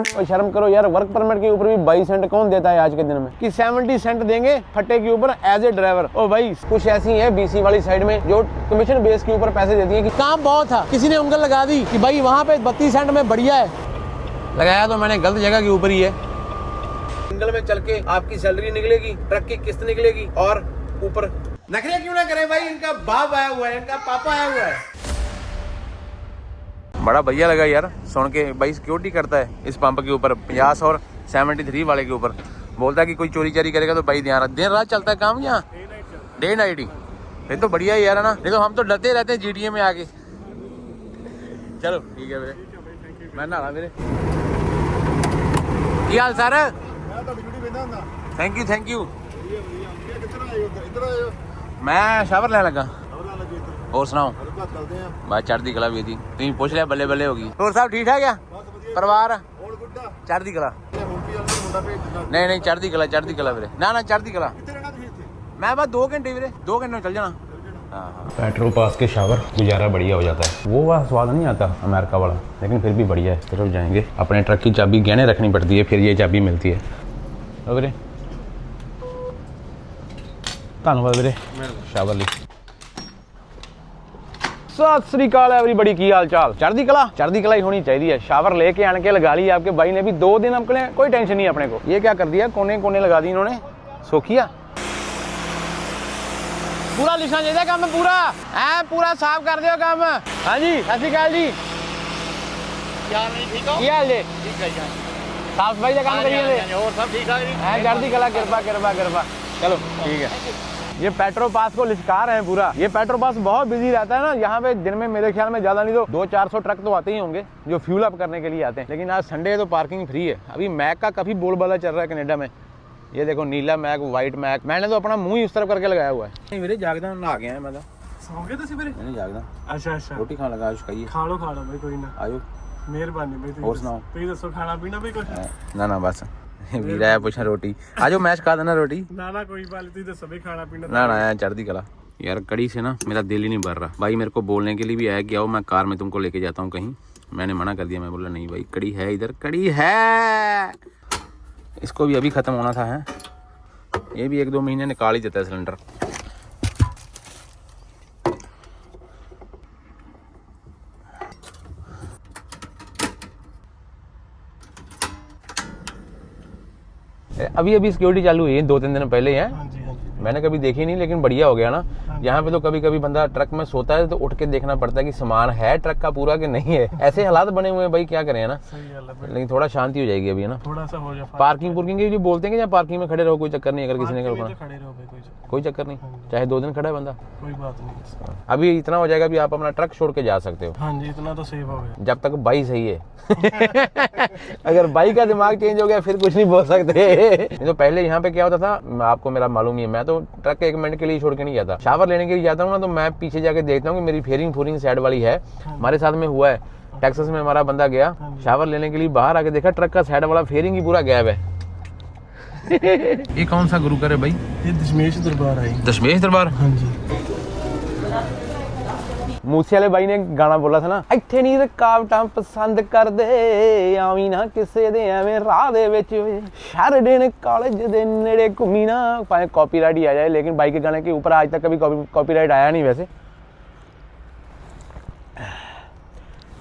और शर्म करो यार, वर्क परमिट के ऊपर भी 22 सेंट कौन देता है आज के दिन में, कि 70 सेंट देंगे फट्टे के ऊपर एज ए ड्राइवर। ओ भाई कुछ ऐसी है बीसी वाली साइड में जो कमीशन बेस के ऊपर पैसे देती है कि काम बहुत था, किसी ने उंगल लगा दी कि भाई वहाँ पे 32 सेंट में बढ़िया है। लगाया तो मैंने गलत जगह के ऊपर ही है। सिंगल में चल के आपकी सैलरी निकलेगी, ट्रक की किस्त निकलेगी और ऊपर नखरे क्यों ना करें भाई, इनका बाप आया हुआ है, इनका पापा आया हुआ है। बड़ा बढ़िया लगा यार सुन के। भाई सिक्योरिटी करता है इस पंप के ऊपर 50 और 73 वाले के ऊपर। बोलता है कि कोई चोरी चारी करेगा तो भाई ध्यान, दिन रात चलता है काम यहाँ, डे नाइट ही। ये तो बढ़िया ही यार है ना, नहीं तो हम तो डरते रहते हैं GTA में आके। चलो ठीक है मेरे, मैं नहा मेरे की हाल सर। Thank you. मैं शावर लेने लगा। और सुनाओ बात चढ़ती कला भी थी, तुम पूछ लिया बल्ले बल्ले होगी। और साहब ठीक है क्या परिवार? चढ़ती कला नहीं चढ़ती कला वीरे, ना चढ़ती कला। मैं बस 2 घंटे वीरे, 2 घंटे में चल जाना। पेट्रोल पास के शावर गुजारा बढ़िया हो जाता है, वो वाला स्वाद नहीं आता अमेरिका वाला, लेकिन फिर भी बढ़िया है। चलो जाएंगे। अपने ट्रक की चाबी गहने रखनी पड़ती है, फिर ये चाबी मिलती है। वीरे धन्यवाद वीरे, शावर ली। सत श्री अकाल एवरीबॉडी, की हाल चाल? चढ़दी कला ही होनी चाहिए। शावर लेके आन के लगा ली आपके भाई ने भी 2 दिन अपने, कोई टेंशन नहीं अपने को। ये क्या कर दिया, कोने कोने लगा दी इन्होंने, सोखिया पूरा लिखना चाहिए काम, पूरा साफ कर दियो काम। हाँ जी सत श्री अकाल जी, की हाल जी? साफ सफाई का काम करिए और सब ठीक है। चढ़दी कला, कृपा। चलो ठीक है। ये पेट्रोल पास को लिशकार है पूरा। ये पेट्रोल पास बहुत बिजी रहता है ना, यहाँ पे दिन में मेरे ख्याल में ज्यादा नहीं तो 200-400 ट्रक तो आते ही होंगे जो फ्यूल अप करने के लिए आते हैं। लेकिन आज संडे है तो पार्किंग फ्री है। अभी मैक का काफी बोलबाला चल रहा है कनाडा में। ये देखो नीला मैक, व्हाइट मैक, मैंने तो अपना मुंह ही उस तरफ करके लगाया हुआ है। नहीं मेरे जागदा नहा गया है मैं तो। सो गए तुसी मेरे? नहीं जागदा। अच्छा रोटी खाने लगा, आज खाइए। खा लो भाई, कोई ना। आयो मेहरबानी भाई। और सुनाओ? तुम दसो खाना पीना भी कुछ? ना बस वीरा है पूछा रोटी। आजो मैच खा देना रोटी। ना कोई बात नहीं, तुम दसो भी खाना पीना। ना चढ़दी कला। यार कड़ी से ना मेरा दिल ही नहीं भर रहा। भाई मेरे को बोलने के लिए भी आया कि आओ मैं कार में तुमको लेके जाता हूँ कहीं। मैंने मना कर दिया, मैं बोला नहीं भाई कड़ी है इधर, कड़ी है। इसको भी अभी खत्म होना था है, ये भी 1-2 महीने निकाल ही देता है सिलेंडर। अभी सिक्योरिटी चालू हुई है 2-3 दिन पहले है। हाँ जी। मैंने कभी देखी नहीं, लेकिन बढ़िया हो गया ना। यहाँ पे तो कभी बंदा ट्रक में सोता है तो उठ के देखना पड़ता है कि सामान है ट्रक का पूरा कि नहीं है। ऐसे हालात बने हुए हैं भाई, क्या करें है ना। सही है, लेकिन थोड़ा शांति हो जाएगी अभी है ना, थोड़ा सा हो जाए। पार्किंग के जो बोलते हैं कि पार्किंग में खड़े रहो, कोई चक्कर नहीं। अगर किसी ने खड़े रोकना, रहो भाई, कोई चक्कर नहीं, चाहे 2 दिन खड़ा है बंदा, कोई बात नहीं। अभी इतना हो जाएगा भी आप अपना ट्रक छोड़ के जा सकते हो। हाँ जी, इतना तो सेव हो गया जब तक बाई सही है। अगर बाई का दिमाग चेंज हो गया फिर कुछ नहीं बोल सकते। नहीं तो पहले यहाँ पे क्या होता था आपको मेरा मालूम ही है, मैं तो ट्रक 1 मिनट के लिए छोड़ के नहीं जाता। शावर लेने के लिए जाता हूँ ना तो मैं पीछे जाके देखता हूँ कि मेरी फेयरिंग साइड वाली है। हमारे साथ में हुआ है टेक्सास में, हमारा बंदा गया शावर लेने के लिए, बाहर आके देखा ट्रक का साइड वाला फेयरिंग ही पूरा गैप है। ये कौन सा गुरु घर है भाई? ये दशमेश दरबार है। दशमेश दरबार? हाँ जी। मूसे वाले भाई ने गाना बोला था ना, ਇੱਥੇ ਨਹੀਂ ਰਕਾਵਟਾਂ ਪਸੰਦ ਕਰਦੇ ਆਵੀਂ ਨਾ ਕਿਸੇ ਦੇ ਐਵੇਂ ਰਾਹ ਦੇ ਵਿੱਚ ਸ਼ਰਡਨ ਕਾਲਜ ਦੇ ਨੇੜੇ ਘੁੰਮੀ ना। भाई कॉपीराइट ही आ जाए, लेकिन भाई के गाने के ऊपर आज तक कभी कॉपीराइट आया नहीं। वैसे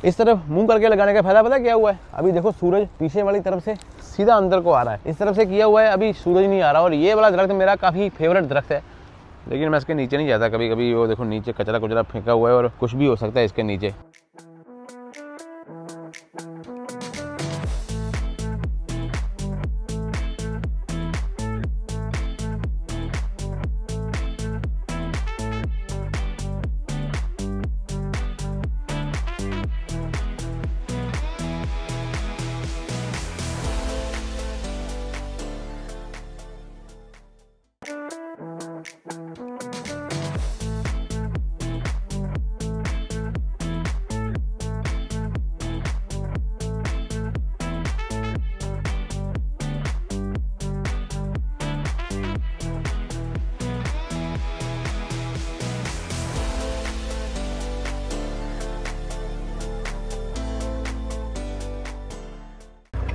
इस तरफ मुंह करके लगाने का फायदा पता क्या हुआ है? अभी देखो सूरज पीछे वाली तरफ से सीधा अंदर को आ रहा है, इस तरफ से किया हुआ है, अभी सूरज नहीं आ रहा। और ये वाला दरख्त मेरा काफ़ी फेवरेट दरख्त है, लेकिन मैं इसके नीचे नहीं जाता कभी। वो देखो नीचे कचरा फेंका हुआ है और कुछ भी हो सकता है इसके नीचे।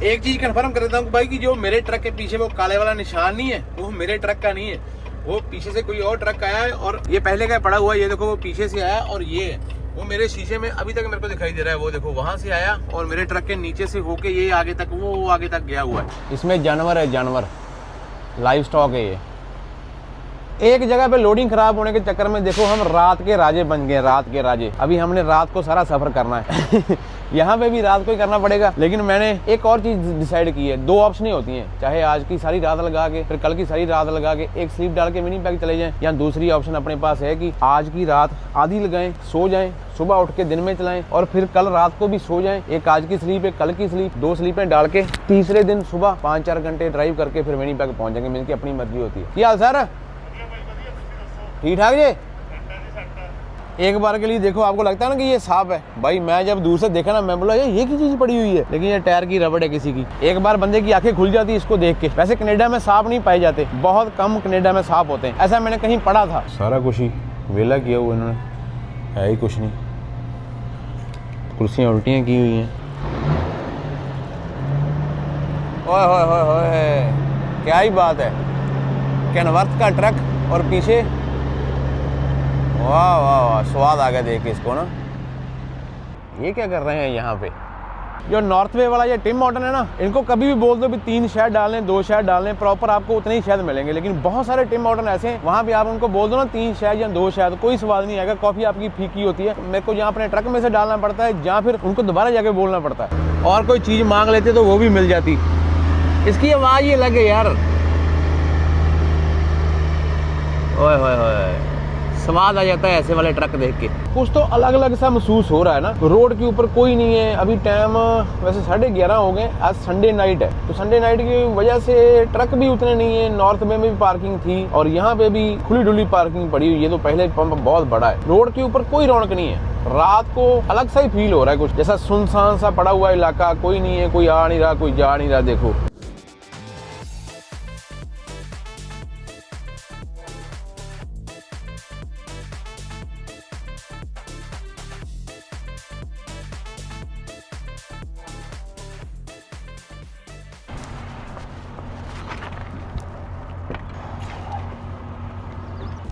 एक चीज कंफर्म कर देता हूँ भाई कि जो मेरे ट्रक के पीछे वो काले वाला निशान नहीं है, वो मेरे ट्रक का नहीं है, वो पीछे से कोई और ट्रक आया है और ये पहले का पड़ा हुआ है। ये देखो वो पीछे से आया और ये वो मेरे शीशे में अभी तक मेरे को दिखाई दे रहा है। वो देखो वहां से आया और मेरे ट्रक के नीचे से होके ये आगे तक वो आगे तक गया हुआ है। इसमें जानवर है, जानवर लाइव स्टॉक है ये। एक जगह पे लोडिंग खराब होने के चक्कर में देखो हम रात के राजे बन गए, रात के राजे। अभी हमने रात को सारा सफर करना है यहाँ पे भी रात को ही करना पड़ेगा। लेकिन मैंने एक और चीज डिसाइड की है, दो ऑप्शन ही होती हैं, चाहे आज की सारी रात लगा के फिर कल की सारी रात लगा के एक स्लीप डाल के मिनी पैक चले जाएं, या दूसरी ऑप्शन अपने पास है कि आज की रात आधी लगाएं, सो जाएं, सुबह उठ के दिन में चलाएं और फिर कल रात को भी सो जाएं। एक आज की स्लीप, एक कल की स्लीप, 2 स्लीपें डाल के तीसरे दिन सुबह 5-4 घंटे ड्राइव करके फिर मिनी पैक पहुंच जाएंगे। इनकी अपनी मर्जी होती है। क्या हाल सर, ठीक ठाक जी? एक बार के लिए देखो आपको लगता है ना कि ये सांप है, भाई मैं जब दूर से देखा ना मैं बोला ये की चीज पड़ी हुई है, लेकिन ये टायर की रबड़ है किसी की। एक बार बंदे की आंखें खुल जाती है इसको देख के। वैसे कनाडा में सांप नहीं पाए जाते, बहुत कम कनाडा में सांप होते हैं, ऐसा मैंने कहीं पढ़ा था। सारा कुछ ही वेला किया हुआ इन्होंने, है ही कुछ नहीं। कुर्सियां उल्टियां की हुई हैं। ओए होए होए होए, क्या ही बात है। कैनवर्थ का ट्रक और पीछे वाह वाह वाह, स्वाद आ गया देख के इसको ना। ये क्या कर रहे हैं यहाँ पे? जो नॉर्थ वे वाला ये टिम मॉर्टन है ना, इनको कभी भी बोल दो भी 3 शहद डालने 2 शहद डालने, प्रॉपर आपको उतने ही शहद मिलेंगे। लेकिन बहुत सारे टिम मॉर्टन ऐसे हैं वहाँ पे आप उनको बोल दो ना 3 शहद या 2 शहद, कोई स्वाद नहीं आएगा। कॉफी आपकी फीकी होती है। मेरे को जहाँ अपने ट्रक में से डालना पड़ता है, जहाँ फिर उनको दोबारा जाके बोलना पड़ता है। और कोई चीज मांग लेते तो वो भी मिल जाती। इसकी आवाज ये लगे यार, ओए होए होए, स्वाद आ जाता है ऐसे वाले ट्रक देख के। कुछ तो अलग अलग सा महसूस हो रहा है ना। रोड के ऊपर कोई नहीं है। अभी टाइम वैसे 11:30 हो गए। आज संडे नाइट है, तो संडे नाइट की वजह से ट्रक भी उतने नहीं है। नॉर्थ में भी पार्किंग थी और यहाँ पे भी खुली डुली पार्किंग पड़ी हुई है। तो पहले पंप बहुत बड़ा है। रोड के ऊपर कोई रौनक नहीं है। रात को अलग सा ही फील हो रहा है, कुछ जैसा सुनसान सा पड़ा हुआ इलाका। कोई नहीं है, कोई आ नहीं रहा, कोई जा नहीं रहा। देखो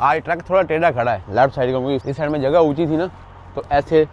आज ट्रक थोड़ा टेढ़ा खड़ा है लेफ्ट साइड का, क्योंकि इस साइड में जगह ऊंची थी ना, तो ऐसे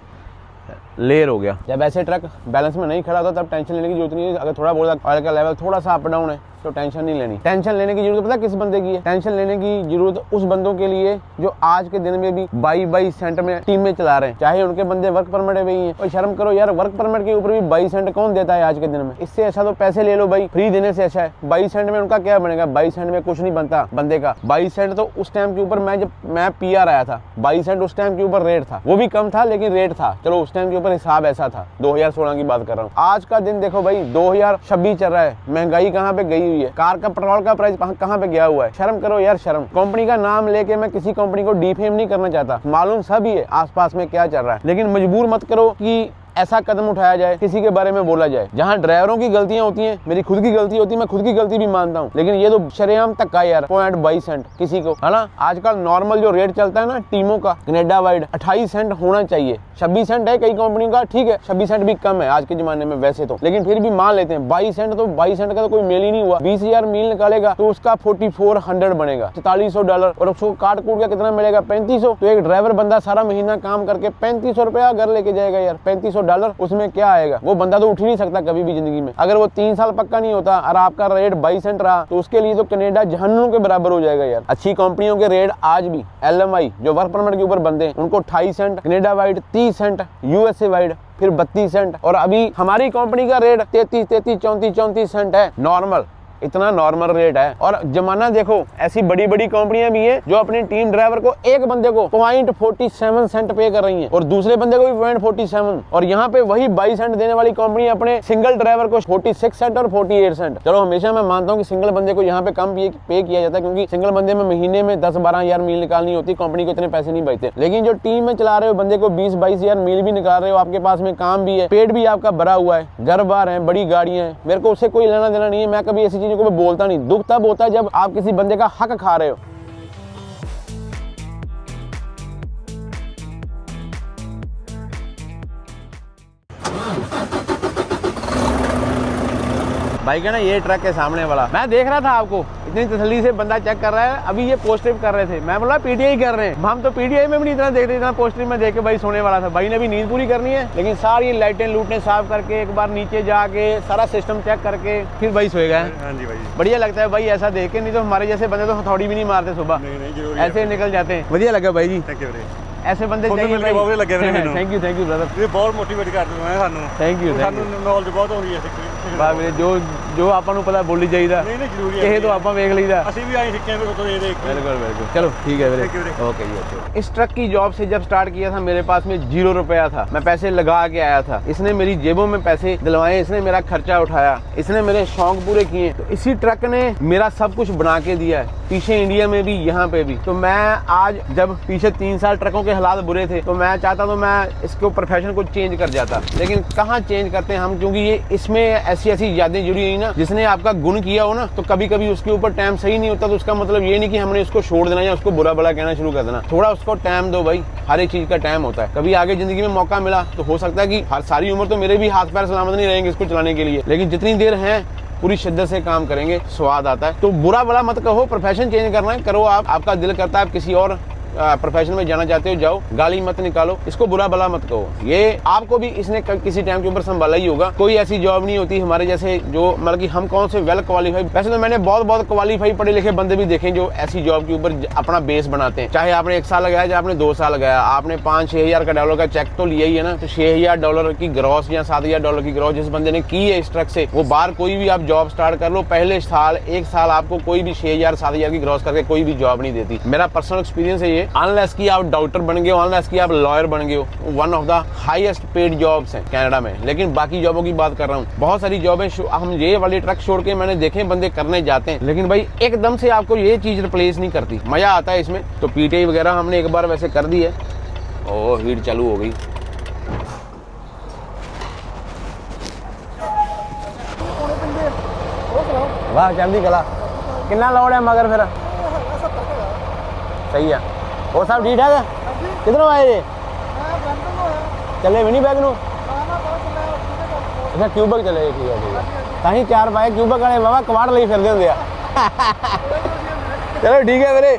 लेयर हो गया। जब ऐसे ट्रक बैलेंस में नहीं खड़ा होता तब टेंशन लेने की जरूरत नहीं है। अगर थोड़ा बहुत ऑयल का लेवल थोड़ा सा अप डाउन है तो टेंशन नहीं लेनी। टेंशन लेने की जरूरत पता किस बंदे की है? टेंशन लेने की जरूरत उस बंदों के लिए जो आज के दिन में भी 22 सेंट में टीम में चला रहे हैं, चाहे उनके बंदे वर्क परमिट में ही हैं। और शर्म करो यार, वर्क परमिट के ऊपर भी 22 सेंट कौन देता है आज के दिन में? इससे अच्छा तो पैसे ले लो भाई, फ्री देने से अच्छा है। 22 सेंट में उनका क्या बनेगा? 22 सेंट में कुछ नहीं बनता बंदे का। 22 सेंट तो उस टाइम के ऊपर जब मैं PR आया था, 22 सेंट उस टाइम के ऊपर रेट था। वो भी कम था लेकिन रेट था। चलो उस टाइम के ऊपर हिसाब ऐसा था। 2016 की बात कर रहा हूँ। आज का दिन देखो भाई, 2026 चल रहा है। महंगाई कहाँ पे गई हुई है? कार का पेट्रोल का प्राइस कहाँ पे गया हुआ है? शर्म करो यार, शर्म। कंपनी का नाम लेके मैं किसी कंपनी को डिफेम नहीं करना चाहता, मालूम सभी है आसपास में क्या चल रहा है, लेकिन मजबूर मत करो कि ऐसा कदम उठाया जाए, किसी के बारे में बोला जाए। जहाँ ड्राइवरों की गलतियां होती हैं, मेरी खुद की गलती होती है, मैं खुद की गलती भी मानता हूँ, लेकिन ये तो शरेआम धक्का यार। 0.22 सेंट किसी को, है ना? आजकल नॉर्मल जो रेट चलता है ना टीमों का कनाडा वाइड, 28 सेंट होना चाहिए। 26 सेंट है कई कंपनी का, ठीक है 26 सेंट भी कम है आज के जमाने में वैसे तो, लेकिन फिर भी मान लेते हैं 22 सेंट। तो 22 सेंट का तो कोई मेल ही नहीं हुआ। 20,000 मील निकालेगा तो उसका $4,400 बनेगा, $4,400। और उसको काट कूट के कितना मिलेगा? $3,500। तो एक ड्राइवर बंदा सारा महीना काम करके $3,500 घर लेके जाएगा यार। $3,500 उसमें क्या आएगा? वो बंदा तो उठ ही नहीं सकता कभी भी जिंदगी में। अगर वो 3 साल पक्का नहीं होता और आपका रेट 22 सेंट रहा तो उसके लिए तो कनाडा जहन्नुम के बराबर हो जाएगा यार। अच्छी कंपनियों के रेट आज भी LMI जो वर्क परमिट के ऊपर बनते हैं उनको 28 cent, Canada wide 30 cent, USA wide फिर 32 सेंट, और अभी हमारी कंपनी का रेट 33, 34 सेंट है नॉर्मल। इतना नॉर्मल रेट है। और जमाना देखो, ऐसी बड़ी बड़ी कंपनियां भी हैं जो अपनी टीम ड्राइवर को, एक बंदे को 0.47 सेंट पे कर रही हैं और दूसरे बंदे को भी 0.47। और यहाँ पे वही 22 सेंट देने वाली कंपनी अपने सिंगल ड्राइवर को 46 सेंट और 48 सेंट। चलो हमेशा मैं मानता हूँ कि सिंगल बंदे को यहाँ पे कम पे किया जाता है, क्योंकि सिंगल बंदे में महीने में 10-12 हजार मील निकालनी होती, कंपनी को इतने पैसे नहीं बचते। लेकिन जो टीम में चला रहे हो बंदे को 20-22 हजार मील भी निकाल रहे हो, आपके पास में काम भी है, पेट भी आपका भरा हुआ है, घर बार है, बड़ी गाड़ियां हैं, मेरे को उससे कोई लेना देना नहीं है। मैं कभी ऐसी चीजों को बोलता नहीं। दुख तब होता है जब आप किसी बंदे का हक खा रहे हो। भाई का ना ये ट्रक है सामने वाला, मैं देख रहा था आपको इतनी तसल्ली से बंदा चेक कर रहा है। अभी ये पोस्टिंग कर रहे थे, मैं बोला पीटीआई कर रहे हैं, हम तो पीटीआई में भी नहीं इतना देख रहे, इतना पोस्टिंग में देख के भाई सोने वाला था। भाई ने भी नींद पूरी करनी है, लेकिन सारी लाइटें लूटें साफ करके एक बार नीचे जाके सारा सिस्टम चेक करके फिर भाई सोएगा। हाँ जी भाई, बढ़िया लगता है भाई ऐसा देख के, नहीं तो हमारे जैसे बंदे तो हथौड़ी भी नहीं मारते सुबह, ऐसे निकल जाते हैं। बढ़िया लगा भाई जी, ऐसे बंदे चाहिए भाई। थैंक यू ब्रदर, ਇਹ ਬਹੁਤ ਮੋਟੀਵੇਟ ਕਰਦੇ ਨੇ ਸਾਨੂੰ। ਥੈਂਕ ਯੂ ਸਾਨੂੰ ਨੌਲੇਜ ਬਹੁਤ ਹੋ ਰਹੀ ਹੈ ਬਾ ਵੀਰੇ, ਜੋ ਆਪਾਂ ਨੂੰ ਪਤਾ ਬੋਲੀ ਜਾਈਦਾ, ਨਹੀਂ ਨਹੀਂ ਜ਼ਰੂਰੀ ਹੈ, ਕਿਸੇ ਤੋਂ ਆਪਾਂ ਵੇਖ ਲਈਦਾ। ਅਸੀਂ ਵੀ ਆਏ ਸਿੱਖਿਆ ਵੀ ਤੋਂ ਦੇ ਦੇ। बिल्कुल चलो ठीक है मेरे, ओके जी ओके। इस ट्रक की जॉब से जब स्टार्ट किया था मेरे पास में 0 रुपया था, मैं पैसे लगा के आया था, इसने मेरी जेबों में पैसे दिलवाए, इसने मेरा खर्चा उठाया, इसने मेरे शौक पूरे किए, तो इसी ट्रक ने मेरा सब कुछ बना के दिया है, पीछे इंडिया में भी यहाँ पे भी। तो मैं आज जब पीछे 3 साल ट्रकों के हालात बुरे थे, तो मैं चाहता तो मैं इसको प्रोफेशन को चेंज कर जाता, लेकिन कहाँ चेंज करते हैं हम, क्योंकि ये इसमें ऐसी यादें जुड़ी हुई ना, जिसने आपका गुण किया हो ना, तो कभी कभी उसके ऊपर टाइम सही नहीं होता, तो उसका मतलब ये नहीं कि हमने उसको छोड़ देना या उसको बुरा भला कहना शुरू कर देना। थोड़ा उसको टाइम दो भाई, हर एक चीज का टाइम होता है। कभी आगे जिंदगी में मौका मिला तो हो सकता है कि हर सारी उम्र तो मेरे भी हाथ पैर सलामत नहीं रहेंगे इसको चलाने के लिए, लेकिन जितनी देर है पूरी शिद्दत से काम करेंगे, स्वाद आता है। तो बुरा भला मत कहो, प्रोफेशन चेंज करना है करो आप, आपका दिल करता है आप किसी और प्रोफेशन में जाना चाहते हो जाओ, गाली मत निकालो, इसको बुरा भला मत कहो। ये आपको भी इसने किसी टाइम के ऊपर संभाला ही होगा। कोई ऐसी जॉब नहीं होती हमारे जैसे जो मतलब कि हम कौन से वेल क्वालिफाइड, वैसे तो मैंने बहुत क्वालिफाइड पढ़े लिखे बंदे भी देखे जो ऐसी जॉब के ऊपर अपना बेस बनाते हैं। चाहे आपने 1 साल लगाया, चाहे आपने 2 साल लगाया, आपने 5-6 हज़ार का डॉलर का चेक तो लिया ही है ना, तो $6,000 की ग्रॉस या $7,000 की ग्रॉस जिस बंदे ने की है इस ट्रक से, वो बाहर कोई भी आप जॉब स्टार्ट कर लो, पहले साल 1 साल आपको कोई भी 6,000-7,000 की ग्रॉस करके कोई भी जॉब नहीं देती। मेरा पर्सनल एक्सपीरियंस है ये, अनलेस की आप डॉक्टर बन गए हो, अनलेस की आप लॉयर बन गए हो, one of the highest paid jobs हैं कनाडा में। लेकिन बाकी जॉबों की बात कर रहा हूँ, बहुत सारी जॉबें हम ये वाली ट्रक छोड़ के मैंने देखे बंदे करने जाते हैं, लेकिन भाई एकदम से आपको ये चीज रिप्लेस नहीं करती। मजा आता है इसमें। तो पीटीआई वगैरह हमने एक बार वैसे कर दी है, और हीट चालू हो गई। वाह चलदी कला, कितना लोड है मगर फिर सही है। और सब ठीक ठाक है? किधरों आए ये? चले भी नहीं बैग नू? अच्छा क्यूबक चले, ठीक है। कहीं 4 पाए क्यूबक वाले बाबा कबाड़ ले फिर दे। चलो ठीक है मेरे,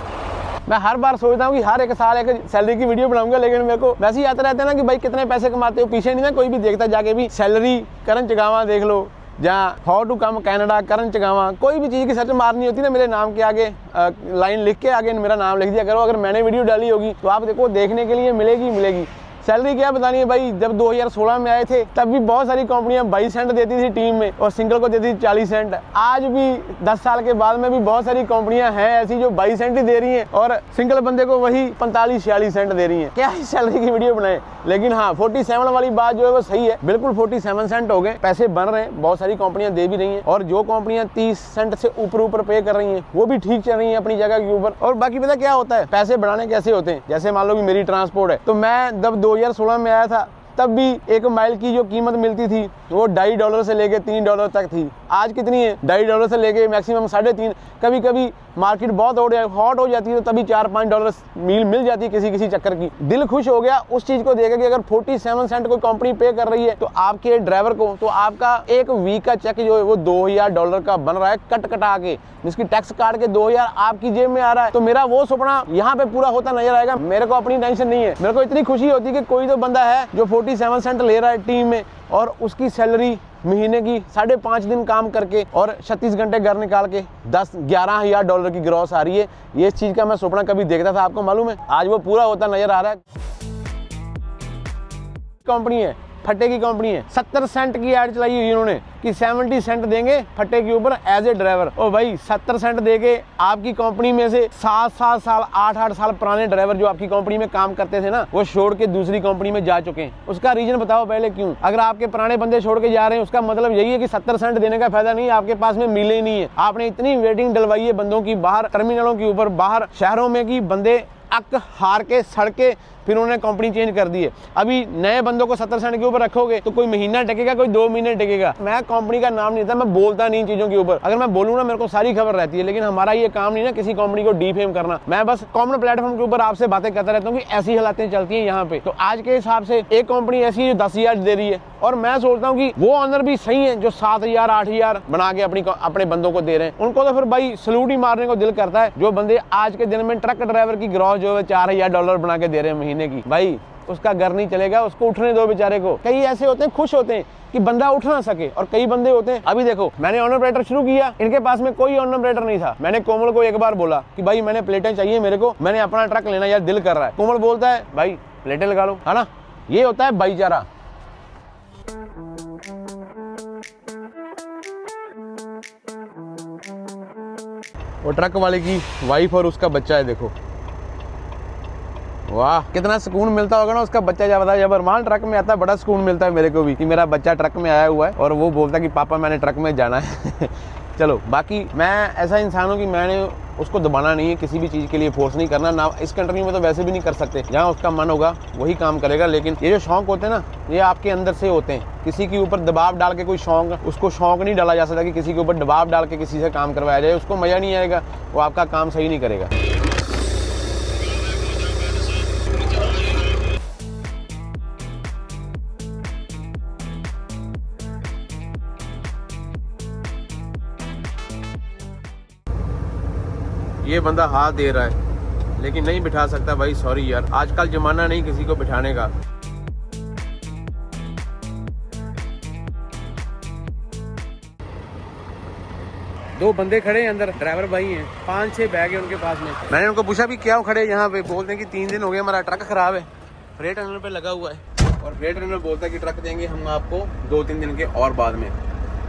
मैं हर बार सोचता हूँ कि हर एक साल एक सैलरी की वीडियो बनाऊंगा, लेकिन मेरे को वैसे ही आता रहता है ना कि भाई कितने पैसे कमाते हो, पीछे नहीं ना कोई भी देखता, जाके भी सैलरी करण चगावा देख लो, जहाँ हाउ टू कम कनाडा करण चगावा, कोई भी चीज़ की सर्च मारनी होती है ना, मेरे नाम के आगे लाइन लिख के आगे मेरा नाम लिख दिया करो। अगर मैंने वीडियो डाली होगी तो आप देखो, देखने के लिए मिलेगी। सैलरी क्या बतानी है भाई, जब 2016 में आए थे तब भी बहुत सारी कंपनियां 22 सेंट देती थी टीम में, और सिंगल को देती थी 40 सेंट। आज भी 10 साल के बाद में भी बहुत सारी कंपनियां हैं ऐसी जो 22 सेंट ही दे रही हैं, और सिंगल बंदे को वही 45-46 सेंट दे रही हैं। क्या ही सैलरी की वीडियो बनाए। लेकिन हाँ 47 वाली बात जो है वो सही है, बिल्कुल 47 सेंट हो गए, पैसे बन रहे हैं, बहुत सारी कंपनियां दे भी रही हैं, और जो कंपनियां 30 सेंट से ऊपर पे कर रही हैं वो भी ठीक चल रही हैं अपनी जगह के ऊपर। और बाकी पता क्या होता है, पैसे बढ़ाने कैसे होते हैं, जैसे मान लो कि मेरी ट्रांसपोर्ट है, तो मैं जब 2016 में आया था तब भी 1 माइल की जो कीमत मिलती थी वो $2.5 से लेके $3 तक थी। आज कितनी है? $2.5 से लेके मैक्सिमम 3.5। कभी कभी मार्केट बहुत हॉट हो जाती है तो तभी $4-5 मील मिल जाती है किसी चक्कर की। दिल खुश हो गया उस चीज को देख के, अगर 47 सेंट कोई कंपनी पे कर रही है तो आपके ड्राइवर को, तो आपका 1 वीक का चेक जो है वो $2,000 का बन रहा है, कटा के, जिसकी टैक्स काट के 2,000 आपकी जेब में आ रहा है। तो मेरा वो सपना यहाँ पे पूरा होता नजर आएगा। मेरे को अपनी टेंशन नहीं है, मेरे को इतनी खुशी होती है कि कोई तो बंदा है जो 47 सेंट ले रहा है टीम में, और उसकी सैलरी महीने की 5.5 दिन काम करके और 36 घंटे घर निकाल के $10-11,000 की ग्रॉस आ रही है। ये चीज का मैं सपना कभी देखता था, आपको मालूम है, आज वो पूरा होता नजर आ रहा है। कंपनी है, फट्टे की कंपनी है, 70 सेंट की ऐड चलाई हुई इन्होंने कि 70 सेंट देंगे फट्टे के ऊपर एज ए ड्राइवर। ओ भाई 70 सेंट देके आपकी कंपनी में से 7-7 साल 8-8 साल पुराने ड्राइवर जो आपकी कंपनी में काम करते थे ना, वो छोड़ के दूसरी कंपनी में जा चुके हैं। उसका रीजन बताओ पहले क्यों? अगर आपके पुराने बंदे छोड़ के जा रहे हैं उसका मतलब यही है कि 70 सेंट देने का फायदा नहीं, आपके पास में मिले ही नहीं है। आपने इतनी वेटिंग डलवाई है बंदों की बाहर टर्मिनलों के ऊपर, बाहर शहरों में, की बंदे अक हार के सड़के फिर उन्होंने कंपनी चेंज कर दी है। अभी नए बंदों को 70 सेंट के ऊपर रखोगे तो कोई महीना टिकेगा, कोई 2 महीने टिकेगा। मैं कंपनी का नाम नहीं था, मैं बोलता नहीं चीजों के ऊपर। अगर मैं बोलूँ ना मेरे को सारी खबर रहती है, लेकिन हमारा ये काम नहीं ना किसी कंपनी को डीफेम करना। मैं बस कॉमन प्लेटफॉर्म के ऊपर आपसे बातें करता रहता हूँ कि ऐसी हालातें चलती हैं यहाँ पे। तो आज के हिसाब से एक कंपनी ऐसी है जो 10,000 दे रही है, और मैं सोचता हूँ कि वो ऑनर भी सही है जो 7,000 8,000 बना के अपने बंदों को दे रहे हैं। उनको तो फिर भाई सलूट ही मारने को दिल करता है। जो बंदे आज के दिन में ट्रक ड्राइवर की ग्रॉस जो है $4,000 बना के दे रहे हैं महीने की, भाई उसका घर नहीं चलेगा, उसको उठने दो बेचारे को। कई ऐसे होते हैं खुश होते हैं कि बंदा उठ ना सके, और कई बंदे होते हैं, अभी देखो मैंने ऑनर ऑपरेटर शुरू किया, इनके पास में कोई ऑनर ऑपरेटर नहीं था। मैंने कोमल को एक बार बोला कि भाई मैंने प्लेटें चाहिए मेरे को, मैंने अपना ट्रक लेना यार दिल कर रहा है। कोमल बोलता है भाई प्लेटें लगा लो, है ना। ये होता है भाईचारा। वो ट्रक वाले की वाइफ और उसका बच्चा है, देखो वाह कितना सुकून मिलता होगा ना उसका बच्चा जब जब अरमान ट्रक में आता है। बड़ा सुकून मिलता है मेरे को भी कि मेरा बच्चा ट्रक में आया हुआ है और वो बोलता है कि पापा मैंने ट्रक में जाना है। चलो बाकी मैं ऐसा इंसान हूँ कि मैंने उसको दबाना नहीं है, किसी भी चीज़ के लिए फोर्स नहीं करना ना। इस कंट्री में तो वैसे भी नहीं कर सकते, जहाँ उसका मन होगा वही काम करेगा। लेकिन ये जो शौक होते हैं ना, ये आपके अंदर से होते हैं। किसी के ऊपर दबाव डाल के कोई शौक, उसको शौक नहीं डाला जा सकता कि किसी के ऊपर दबाव डाल के किसी से काम करवाया जाए। उसको मज़ा नहीं आएगा, वो आपका काम सही नहीं करेगा। ये बंदा हाथ दे रहा है लेकिन नहीं बिठा सकता भाई, सॉरी यार, आजकल जमाना नहीं किसी को बिठाने का। दो बंदे खड़े हैं अंदर, ड्राइवर भाई हैं, 5-6 बैग है उनके पास में। मैंने उनको पूछा भी क्या खड़े यहाँ पे, बोलते हैं कि 3 दिन हो गए हमारा ट्रक खराब है, फ्रेट रनर पे लगा हुआ है। और फ्रेट रनर बोलता है कि ट्रक देंगे हम आपको 2-3 दिन के और बाद में।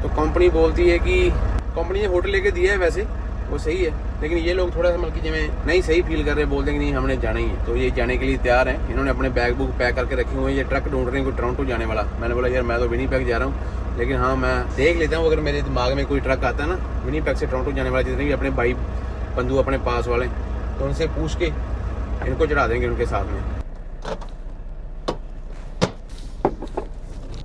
तो कंपनी बोलती है कि कंपनी ने होटल लेके दिया है, वैसे वो सही है, लेकिन ये लोग थोड़ा सा मतलब कि जिन्हें नहीं सही फील कर रहे, बोलते हैं कि नहीं हमने जाना ही है। तो ये जाने के लिए तैयार हैं। इन्होंने अपने बैग बुक पैक करके रखे हुए हैं। ये ट्रक ढूंढ रहे हैं कोई टोरंटो जाने वाला। मैंने बोला यार मैं तो विनीपेग जा रहा हूँ, लेकिन हाँ मैं देख लेता हूँ अगर मेरे दिमाग में कोई ट्रक आता है ना विनीपेग से टोरंटो जाने वाला, जितने भी अपने भाई बंधु अपने पास वाले, तो उनसे पूछ के इनको चढ़ा देंगे उनके साथ में।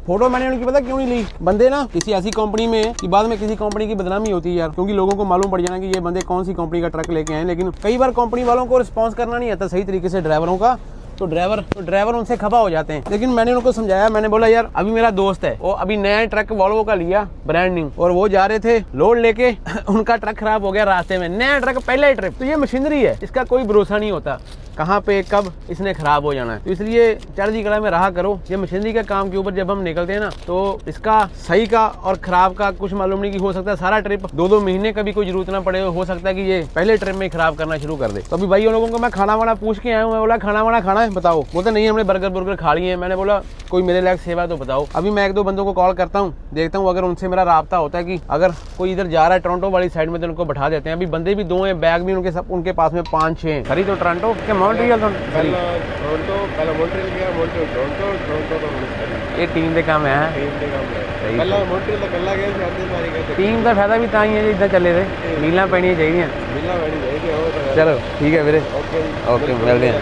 फोटो मैंने उनकी पता क्यों नहीं ली, बंदे ना किसी ऐसी कंपनी में है कि बाद में किसी कंपनी की बदनामी होती है यार, क्योंकि लोगों को मालूम पड़ जाना कि ये बंदे कौन सी कंपनी का ट्रक लेके आए। लेकिन कई बार कंपनी वालों को रिस्पांस करना नहीं आता सही तरीके से ड्राइवरों का, तो ड्राइवर उनसे खफा हो जाते हैं। लेकिन मैंने उनको समझाया, मैंने बोला यार अभी मेरा दोस्त है, वो अभी नया ट्रक वॉल्वो का लिया ब्रांड न्यू, और वो जा रहे थे लोड लेके उनका ट्रक खराब हो गया रास्ते में, नया ट्रक पहला ही ट्रिप। तो ये मशीनरी है, इसका कोई भरोसा नहीं होता कहाँ पे कब इसने खराब हो जाना है। तो इसलिए चढ़ती कला में रहा करो। ये मशीनरी के काम के ऊपर जब हम निकलते हैं ना, तो इसका सही का और खराब का कुछ मालूम नहीं कि हो सकता है सारा ट्रिप 2-2 महीने का भी कोई जरूरत ना पड़े, हो सकता है कि ये पहले ट्रिप में खराब करना शुरू कर दे। तो अभी भाई उन लोगों को मैं खाना वाना पूछ के आया हूँ। मैं बोला खाना वाना खाना है बताओ, बोलते नहीं हमने बर्गर खा लिए हैं। मैंने बोला कोई मेरे लायक सेवा तो बताओ। अभी मैं 1-2 बंदों को कॉल करता हूँ, देखता हूँ अगर उनसे मेरा राब्ता होता है कि अगर कोई इधर जा रहा है टोरंटो वाली साइड में तो उनको बैठा देते हैं। अभी बंदे भी 2 हैं, बैग भी उनके पास में 5-6 हैं। खरी तो टोरंटो के मॉन्ट्रियल पहला मॉन्ट्रियल गया, मॉन्ट्रियल टोरंटो तो ये टीम दे काम है। पहला मॉन्ट्रियल तो कल्ला गया, 4 दिन मारी गए। टीम का फायदा भी तां ही है जिद्दां चले थे, मीलां पैणियां चाहिए। चलो ठीक है वीरे, ओके मिलते हैं।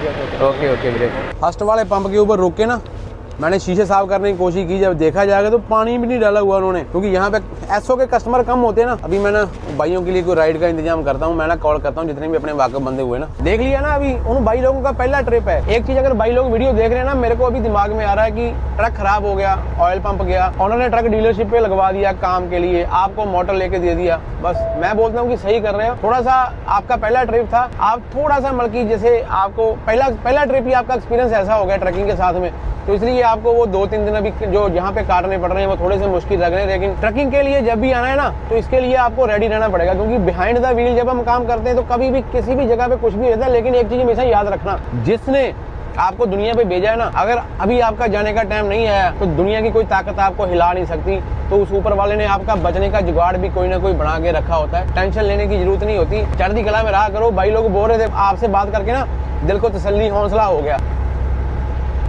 ओके वीरे। फर्स्ट वाले पंप के ऊपर रोक के ना मैंने शीशे साफ करने की कोशिश की, जब देखा जाएगा तो पानी भी नहीं डाला हुआ उन्होंने, क्योंकि यहाँ पे एसओ के कस्टमर कम होते हैं ना। अभी मैं ना भाइयों के लिए कोई राइड का इंतजाम करता हूँ, मैं ना कॉल करता हूँ जितने भी अपने वाकफ बंदे हुए ना। देख लिया ना अभी उन भाई लोगों का पहला ट्रिप है। एक चीज अगर भाई लोग वीडियो देख रहे हैं ना, मेरे को अभी दिमाग में आ रहा है कि ट्रक खराब हो गया, ऑयल पंप गया, उन्होंने ट्रक डीलरशिप पे लगवा दिया काम के लिए, आपको मोटर लेके दे दिया। बस मैं बोलता हूँ कि सही कर रहे हो। थोड़ा सा आपका पहला ट्रिप था, आप थोड़ा सा मतलब जैसे आपको पहला ट्रिप ही आपका एक्सपीरियंस ऐसा हो गया ट्रकिंग के साथ में, तो इसलिए आपको वो 2-3 दिन अभी जो जहाँ पे काटने पड़ रहे हैं वो थोड़े से मुश्किल लग रहे हैं। लेकिन ट्रकिंग के लिए जब भी आना है ना, तो इसके लिए आपको रेडी रहना पड़ेगा, क्योंकि बिहाइंड द व्हील जब हम काम करते हैं तो कभी भी किसी भी जगह पे कुछ भी रहता है। लेकिन एक चीज हमेशा याद रखना, जिसने आपको दुनिया पे भेजा है ना, अगर अभी आपका जाने का टाइम नहीं आया तो दुनिया की कोई ताकत आपको हिला नहीं सकती। तो उस ऊपर वाले ने आपका बचने का जुगाड़ भी कोई ना कोई बना के रखा होता है। टेंशन लेने की जरूरत नहीं होती, चढ़ती कला में रहा करो। भाई लोग बोल रहे थे आपसे बात करके ना दिल को तसल्ली हौसला हो गया।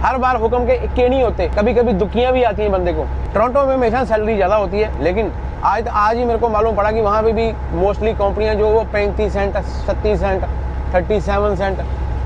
हर बार हुक्म के इक्के नहीं होते, कभी कभी दुखियां भी आती हैं बंदे को। टोरंटो में हमेशा सैलरी ज्यादा होती है, लेकिन आज ही मेरे को मालूम पड़ा कि वहाँ पे भी मोस्टली कंपनियां जो वो 35 सेंट, 37 सेंट, 37 सेंट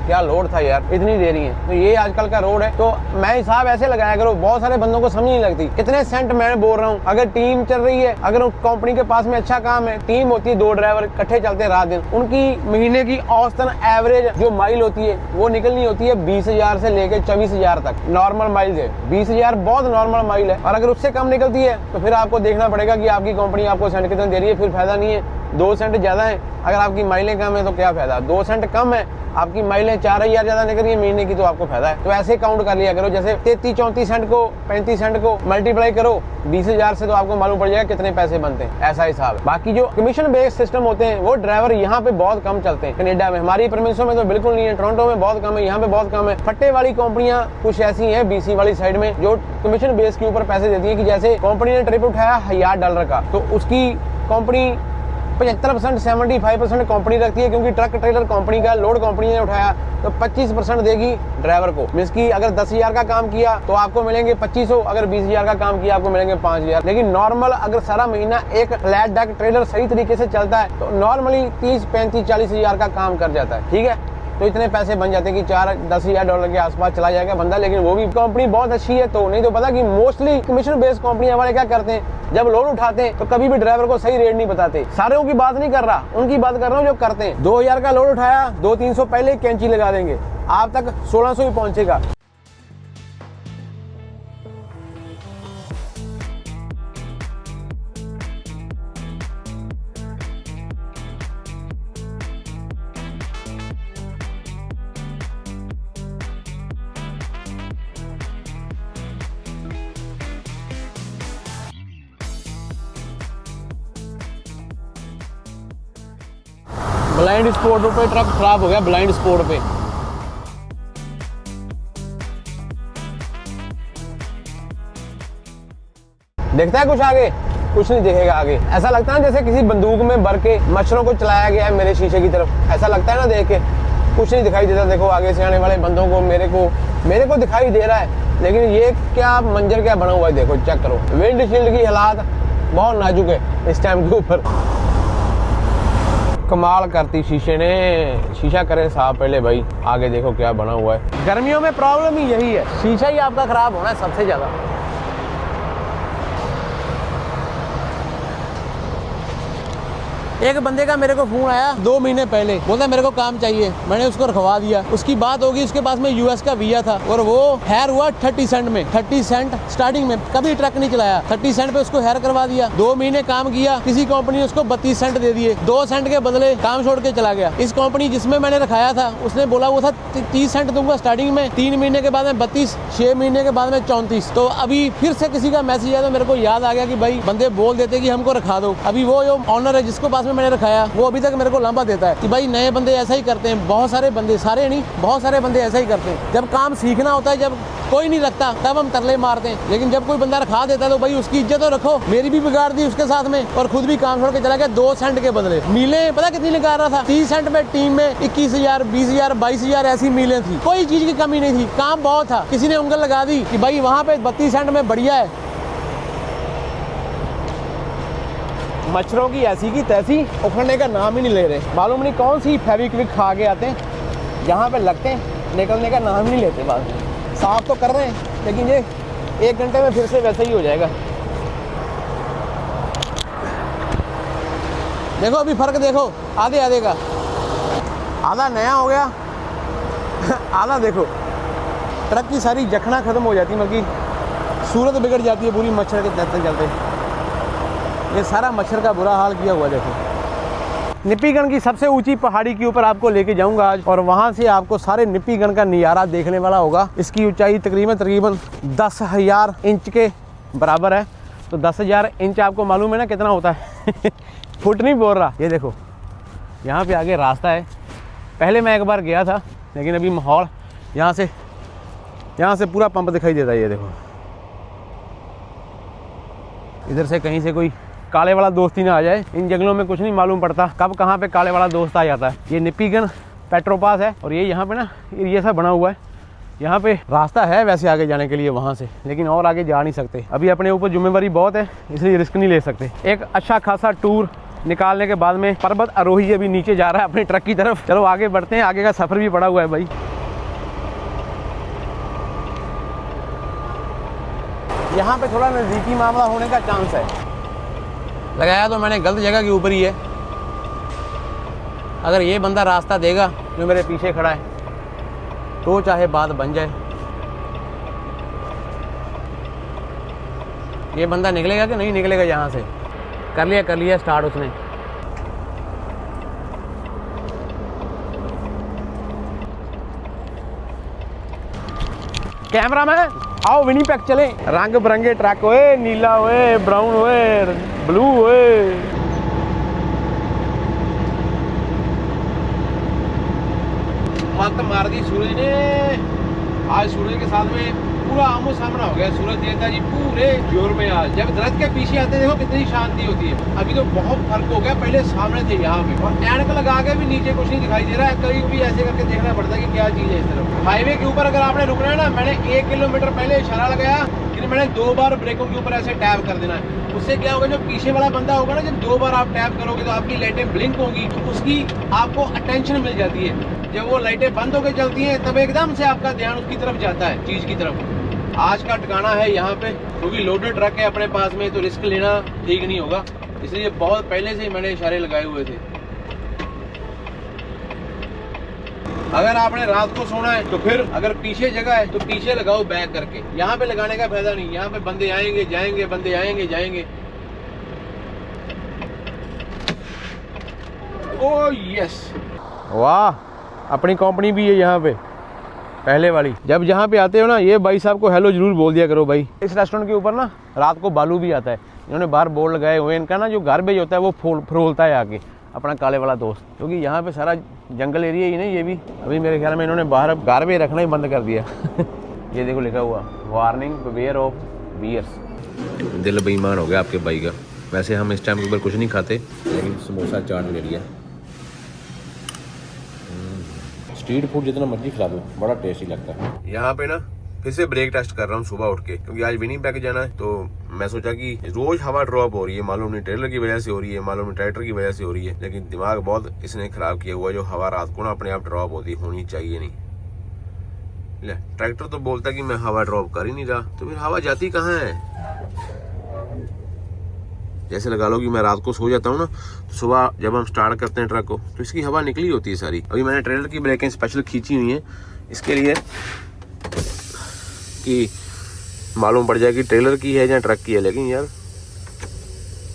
क्या लोड था यार, इतनी देरी है। तो ये आजकल का रोड है। तो मैं हिसाब ऐसे लगाया करो, बहुत सारे बंदों को समझ नहीं लगती कितने सेंट मैं बोल रहा हूँ। अगर टीम चल रही है, अगर कंपनी के पास में अच्छा काम है, टीम होती है 2 ड्राइवर इकट्ठे चलते हैं रात दिन, उनकी महीने की औसतन एवरेज जो माइल होती है वो निकलनी होती है 20,000 से लेकर 24,000 तक। नॉर्मल माइल है 20,000 बहुत नॉर्मल माइल है। और अगर उससे कम निकलती है तो फिर आपको देखना पड़ेगा कि आपकी कंपनी आपको सेंट कितना दे रही है, फिर फायदा नहीं है। 2 सेंट ज्यादा है, अगर आपकी माइलें कम है तो क्या फायदा। 2 सेंट कम है, आपकी माइलें 4,000 ज्यादा निकल रही है महीने की, तो आपको फायदा है। तो ऐसे काउंट कर लिया करो, जैसे 33-34 सेंट को 35 सेंट को मल्टीप्लाई करो 20,000 से, तो आपको मालूम पड़ जाएगा कितने पैसे बनते हैं। ऐसा हिसाब है। बाकी जो कमीशन बेस्ड सिस्टम होते हैं वो ड्राइवर यहाँ पे बहुत कम चलते हैं। कनाडा में, हमारी प्रोविंसों में तो बिल्कुल नहीं है, टोरंटो में बहुत कम है, यहाँ पे बहुत कम है। फट्टे वाली कंपनियां कुछ ऐसी हैं बीसी वाली साइड में जो कमीशन बेस के ऊपर पैसे देती है, कि जैसे कंपनी ने ट्रिप उठाया $1,000 का, तो उसकी कंपनी 75% 75% कंपनी रखती है, क्योंकि ट्रक ट्रेलर कंपनी का लोड कंपनी ने उठाया, तो 25% देगी ड्राइवर को। मींस की अगर 10,000 का काम किया तो आपको मिलेंगे 2500, अगर 20,000 का काम किया आपको मिलेंगे 5,000। लेकिन नॉर्मल अगर सारा महीना एक फ्लैट डैक ट्रेलर सही तरीके से चलता है तो नॉर्मली 30, 35, 40,000 का काम कर जाता है। ठीक है, तो इतने पैसे बन जाते हैं कि $4-10,000 के आसपास चला जाएगा बंदा। लेकिन वो भी कंपनी बहुत अच्छी है, तो नहीं तो पता कि मोस्टली कमीशन बेस्ड कंपनी वाले क्या करते हैं, जब लोड उठाते हैं तो कभी भी ड्राइवर को सही रेट नहीं बताते। सारों की बात नहीं कर रहा, उनकी बात कर रहा हूँ जो करते हैं। 2,000 का लोड उठाया, 200-300 पहले कैंची लगा देंगे, आप तक 1,600 ही पहुंचेगा। ब्लाइंड स्पॉट पे ट्रक खराब हो गया, ब्लाइंड स्पॉट पे। देखता है कुछ आगे, कुछ नहीं दिखेगा आगे। ऐसा लगता है जैसे किसी बंदूक में भर के मच्छरों को चलाया गया है मेरे शीशे की तरफ, ऐसा लगता है ना देख के। कुछ नहीं दिखाई देता। देखो आगे से आने वाले बंदों को मेरे को दिखाई दे रहा है, लेकिन ये क्या मंजर क्या बना हुआ है देखो, चेक करो। विंड शील्ड की हालात बहुत नाजुक है इस टाइम के ऊपर। कमाल करती शीशे ने, शीशा करे साफ पहले भाई, आगे देखो क्या बना हुआ है। गर्मियों में प्रॉब्लम ही यही है, शीशा ही आपका खराब होना है सबसे ज्यादा। एक बंदे का मेरे को फोन आया 2 महीने पहले, बोलता मेरे को काम चाहिए, मैंने उसको रखवा दिया। उसकी बात होगी, उसके पास में यूएस का वीजा था और वो हेयर हुआ 30 सेंट में, 30 सेंट स्टार्टिंग में, कभी ट्रक नहीं चलाया, 30 सेंट पे उसको हेयर करवा दिया। 2 महीने काम किया, किसी कंपनी ने उसको 32 सेंट दे दिए, 2 सेंट के बदले काम छोड़ के चला गया। इस कंपनी जिसमें मैंने रखाया था उसने बोला वो था 30 सेंट दूंगा स्टार्टिंग में, 3 महीने के बाद में 32, 6 महीने के बाद में 34। तो अभी फिर से किसी का मैसेज आया तो मेरे को याद आ गया कि भाई बंदे बोल देते कि हमको रखा दो। अभी वो जो ऑनर है जिसको पास में मैंने रखाया वो अभी तक मेरे को लंबा देता है कि भाई नए बंदे ऐसा ही करते हैं। बहुत सारे बंदे, सारे नहीं, बहुत सारे बंदे ऐसा ही करते हैं। जब काम सीखना होता है, जब कोई नहीं रखता तब हम तरले मारते हैं, लेकिन जब कोई बंदा रखा देता है तो भाई उसकी इज्जत तो रखो। मेरी भी बिगाड़ दी उसके साथ में और खुद भी काम छोड़ के चला गया 2 सेंट के बदले। मीलें पता कितनी निकाल रहा था, 30 सेंट में टीम में 21,000, 20,000, 22,000 ऐसी मीलें थी। कोई चीज की कमी नहीं थी, काम बहुत था। किसी ने उंगल लगा दी कि भाई वहां पे 32 सेंट में बढ़िया है। मच्छरों की ऐसी की तैसी उखड़ने का नाम ही नहीं ले रहे। मालूम नहीं कौन सी फेविक्विक खा के आते हैं, यहाँ पे लगते हैं, निकलने का नाम ही नहीं लेते। बाद साफ तो कर रहे हैं, लेकिन ये 1 घंटे में फिर से वैसा ही हो जाएगा। देखो अभी फर्क देखो, आधे आधे का, आधा नया हो गया आधा देखो। ट्रक की सारी जखना खत्म हो जाती है, मतलब सूरत बिगड़ जाती है पूरी मच्छर के तहत चलते। ये सारा मच्छर का बुरा हाल किया हुआ देखो। निप्पीगन की सबसे ऊंची पहाड़ी के ऊपर आपको लेके जाऊंगा आज, और वहां से आपको सारे निप्पीगन का नज़ारा देखने वाला होगा। इसकी ऊंचाई तकरीबन 10,000 इंच के बराबर है। तो 10,000 इंच आपको मालूम है ना कितना होता है फुट नहीं बोल रहा। ये देखो यहाँ पे आगे रास्ता है, पहले मैं एक बार गया था, लेकिन अभी माहौल यहाँ से पूरा पंप दिखाई देता है। ये देखो इधर से कहीं से कोई काले वाला दोस्त ही ना आ जाए। इन जंगलों में कुछ नहीं मालूम पड़ता कब कहाँ पे काले वाला दोस्त आ जाता है। ये निप्पीगन पेट्रोपास है और ये यहाँ पे ना एरिया सा बना हुआ है। यहाँ पे रास्ता है वैसे आगे जाने के लिए वहाँ से, लेकिन और आगे जा नहीं सकते। अभी अपने ऊपर जिम्मेवारी बहुत है, इसलिए रिस्क नहीं ले सकते। एक अच्छा खासा टूर निकालने के बाद में पर्वत आरोही अभी नीचे जा रहा है अपने ट्रक की तरफ। चलो आगे बढ़ते हैं, आगे का सफर भी पड़ा हुआ है भाई। यहाँ पे थोड़ा नज़दीकी मामला होने का चांस है। लगाया तो मैंने गलत जगह के ऊपर ही है। अगर ये बंदा रास्ता देगा जो मेरे पीछे खड़ा है तो चाहे बात बन जाए। ये बंदा निकलेगा कि नहीं निकलेगा यहाँ से? कर लिया स्टार्ट उसने। कैमरा मैन आओ विनीपेग चले। रंग बिरंगे ट्रक हुए, नीला हुए, ब्राउन हुए, ब्लू हुए। मत मार दी सूरज ने। आज सूरज के साथ में पूरा आमो सामना हो गया। सूरज देवता जी पूरे जोर में आज। जब दरख्त के पीछे आते देखो कितनी शांति होती है। अभी तो बहुत फर्क हो गया, पहले सामने थे यहाँ पे और ऐनक लगा के भी नीचे कुछ नहीं दिखाई दे रहा है। कभी भी ऐसे करके देखना पड़ता है कि क्या चीज है इस तरफ। हाईवे के ऊपर अगर आपने रुकना है ना, मैंने 1 किलोमीटर पहले इशारा लगाया कि मैंने 2 बार ब्रेकों के ऊपर ऐसे टैप कर देना है। उससे क्या होगा, जो पीछे वाला बंदा होगा ना, जब 2 बार आप टैप करोगे तो आपकी लाइटें ब्लिंक होगी, तो उसकी आपको अटेंशन मिल जाती है। जब वो लाइटें बंद होकर चलती हैं तब एकदम से आपका ध्यान उसकी तरफ जाता है, चीज की तरफ। आज का ठिकाना है यहाँ पे, क्योंकि लोडेड ट्रक है अपने पास में, तो रिस्क लेना ठीक नहीं होगा, इसलिए बहुत पहले से ही मैंने इशारे लगाए हुए थे। अगर आपने रात को सोना है तो फिर अगर पीछे जगह है तो पीछे लगाओ बैक करके। यहाँ पे लगाने का फायदा नहीं, यहाँ पे बंदे आएंगे जाएंगे, बंदे आएंगे जाएंगे। ओह यस, वाह, अपनी कंपनी भी है यहाँ पे पहले वाली। जब यहाँ पे आते हो ना, ये भाई साहब को हेलो जरूर बोल दिया करो भाई। इस रेस्टोरेंट के ऊपर ना रात को बालू भी आता है। इन्होंने बाहर बोर्ड लगाए हुए। इनका ना जो गार्बेज होता है वो फरोलता है आके, अपना काले वाला दोस्त, क्योंकि यहाँ पे सारा जंगल एरिया ही नहीं। ये भी अभी मेरे ख्याल में इन्होंने बाहर गार्बेज रखना ही बंद कर दिया। ये देखो लिखा हुआ, वार्निंग बिवेयर ऑफ बियर्स। दिल बेईमान हो गया आपके भाई का। वैसे हम इस टाइम के ऊपर कुछ नहीं खाते, लेकिन समोसा चाट ले लिया। स्ट्रीट फूड जितना मर्जी खिला दो, बड़ा टेस्टी लगता है। यहाँ पे ना फिर से ब्रेक टेस्ट कर रहा हूँ सुबह उठ के, क्योंकि आज विनीपेग जाना है। तो मैं सोचा कि रोज हवा ड्रॉप हो रही है, मालूम नहीं ट्रेलर की वजह से हो रही है, मालूम नहीं ट्रैक्टर की वजह से हो रही है, लेकिन दिमाग बहुत इसने खराब किया हुआ। जो हवा रात को ना अपने आप ड्रॉप होनी चाहिए नहीं। ले, ट्रैक्टर तो बोलता कि मैं हवा ड्रॉप कर ही नहीं रहा, तो फिर हवा जाती कहाँ है? जैसे लगा लो कि मैं रात को सो जाता हूँ ना, तो सुबह जब हम स्टार्ट करते हैं ट्रक को तो इसकी हवा निकली होती है सारी। अभी मैंने ट्रेलर की ब्रेकें स्पेशल खींची हुई हैं इसके लिए कि मालूम पड़ जाए कि ट्रेलर की है या ट्रक की है। लेकिन यार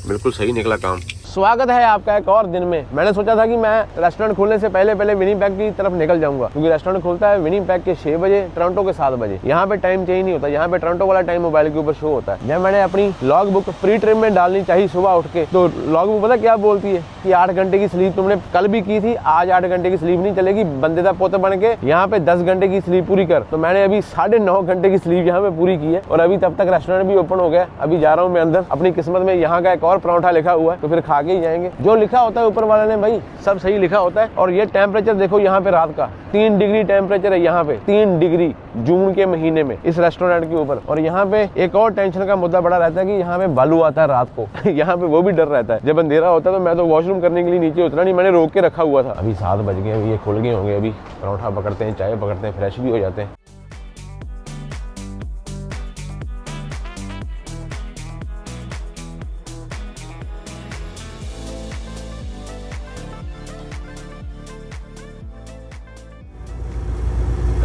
बिल्कुल सही निकला काम। स्वागत है आपका एक और दिन में। मैंने सोचा था कि मैं रेस्टोरेंट खोलने से पहले विनीपेग की तरफ निकल जाऊंगा, क्योंकि रेस्टोरेंट खुलता है विनीपेग के 6 बजे, टोरंटो के 7 बजे। यहाँ पे टाइम चेंज नहीं होता, यहाँ पे टोरंटो वाला टाइम मोबाइल के ऊपर शो होता है। जब मैंने अपनी लॉग बुक प्री ट्रिप में डालनी चाहिए सुबह उठ के, तो लॉग बुक पता क्या बोलती है कि 8 घंटे की स्लीप तुमने कल भी की थी, आज 8 घंटे की स्लीप नहीं चलेगी, बंदे का पोते बन के यहाँ पे 10 घंटे की स्लीप पूरी कर। तो मैंने अभी 9.5 घंटे की स्लीप यहाँ पे पूरी की है, और अभी तब तक रेस्टोरेंट भी ओपन हो गया। अभी जा रहा हूँ मैं अंदर। अपनी किस्मत में यहाँ का एक और पराठा लिखा हुआ है, तो फिर खा के ही जाएंगे। जो लिखा होता है ऊपर वाले ने भाई, सब सही लिखा होता है। और ये टेम्परेचर देखो यहाँ पे रात का 3 डिग्री टेम्परेचर है यहाँ पे, 3 डिग्री जून के महीने में इस रेस्टोरेंट के ऊपर। और यहाँ पे एक और टेंशन का मुद्दा बड़ा रहता है कि यहाँ पे बालू आता है रात को। यहाँ पे वो भी डर रहता है। जब अंधेरा होता है तो मैं तो वॉशरूम करने के लिए नीचे उतरा नहीं, मैंने रोक के रखा हुआ था। अभी 7 बज गए, अभी ये खुल गए होंगे। अभी पराठा पकड़ते हैं, चाय पकड़ते हैं, फ्रेश भी हो जाते हैं।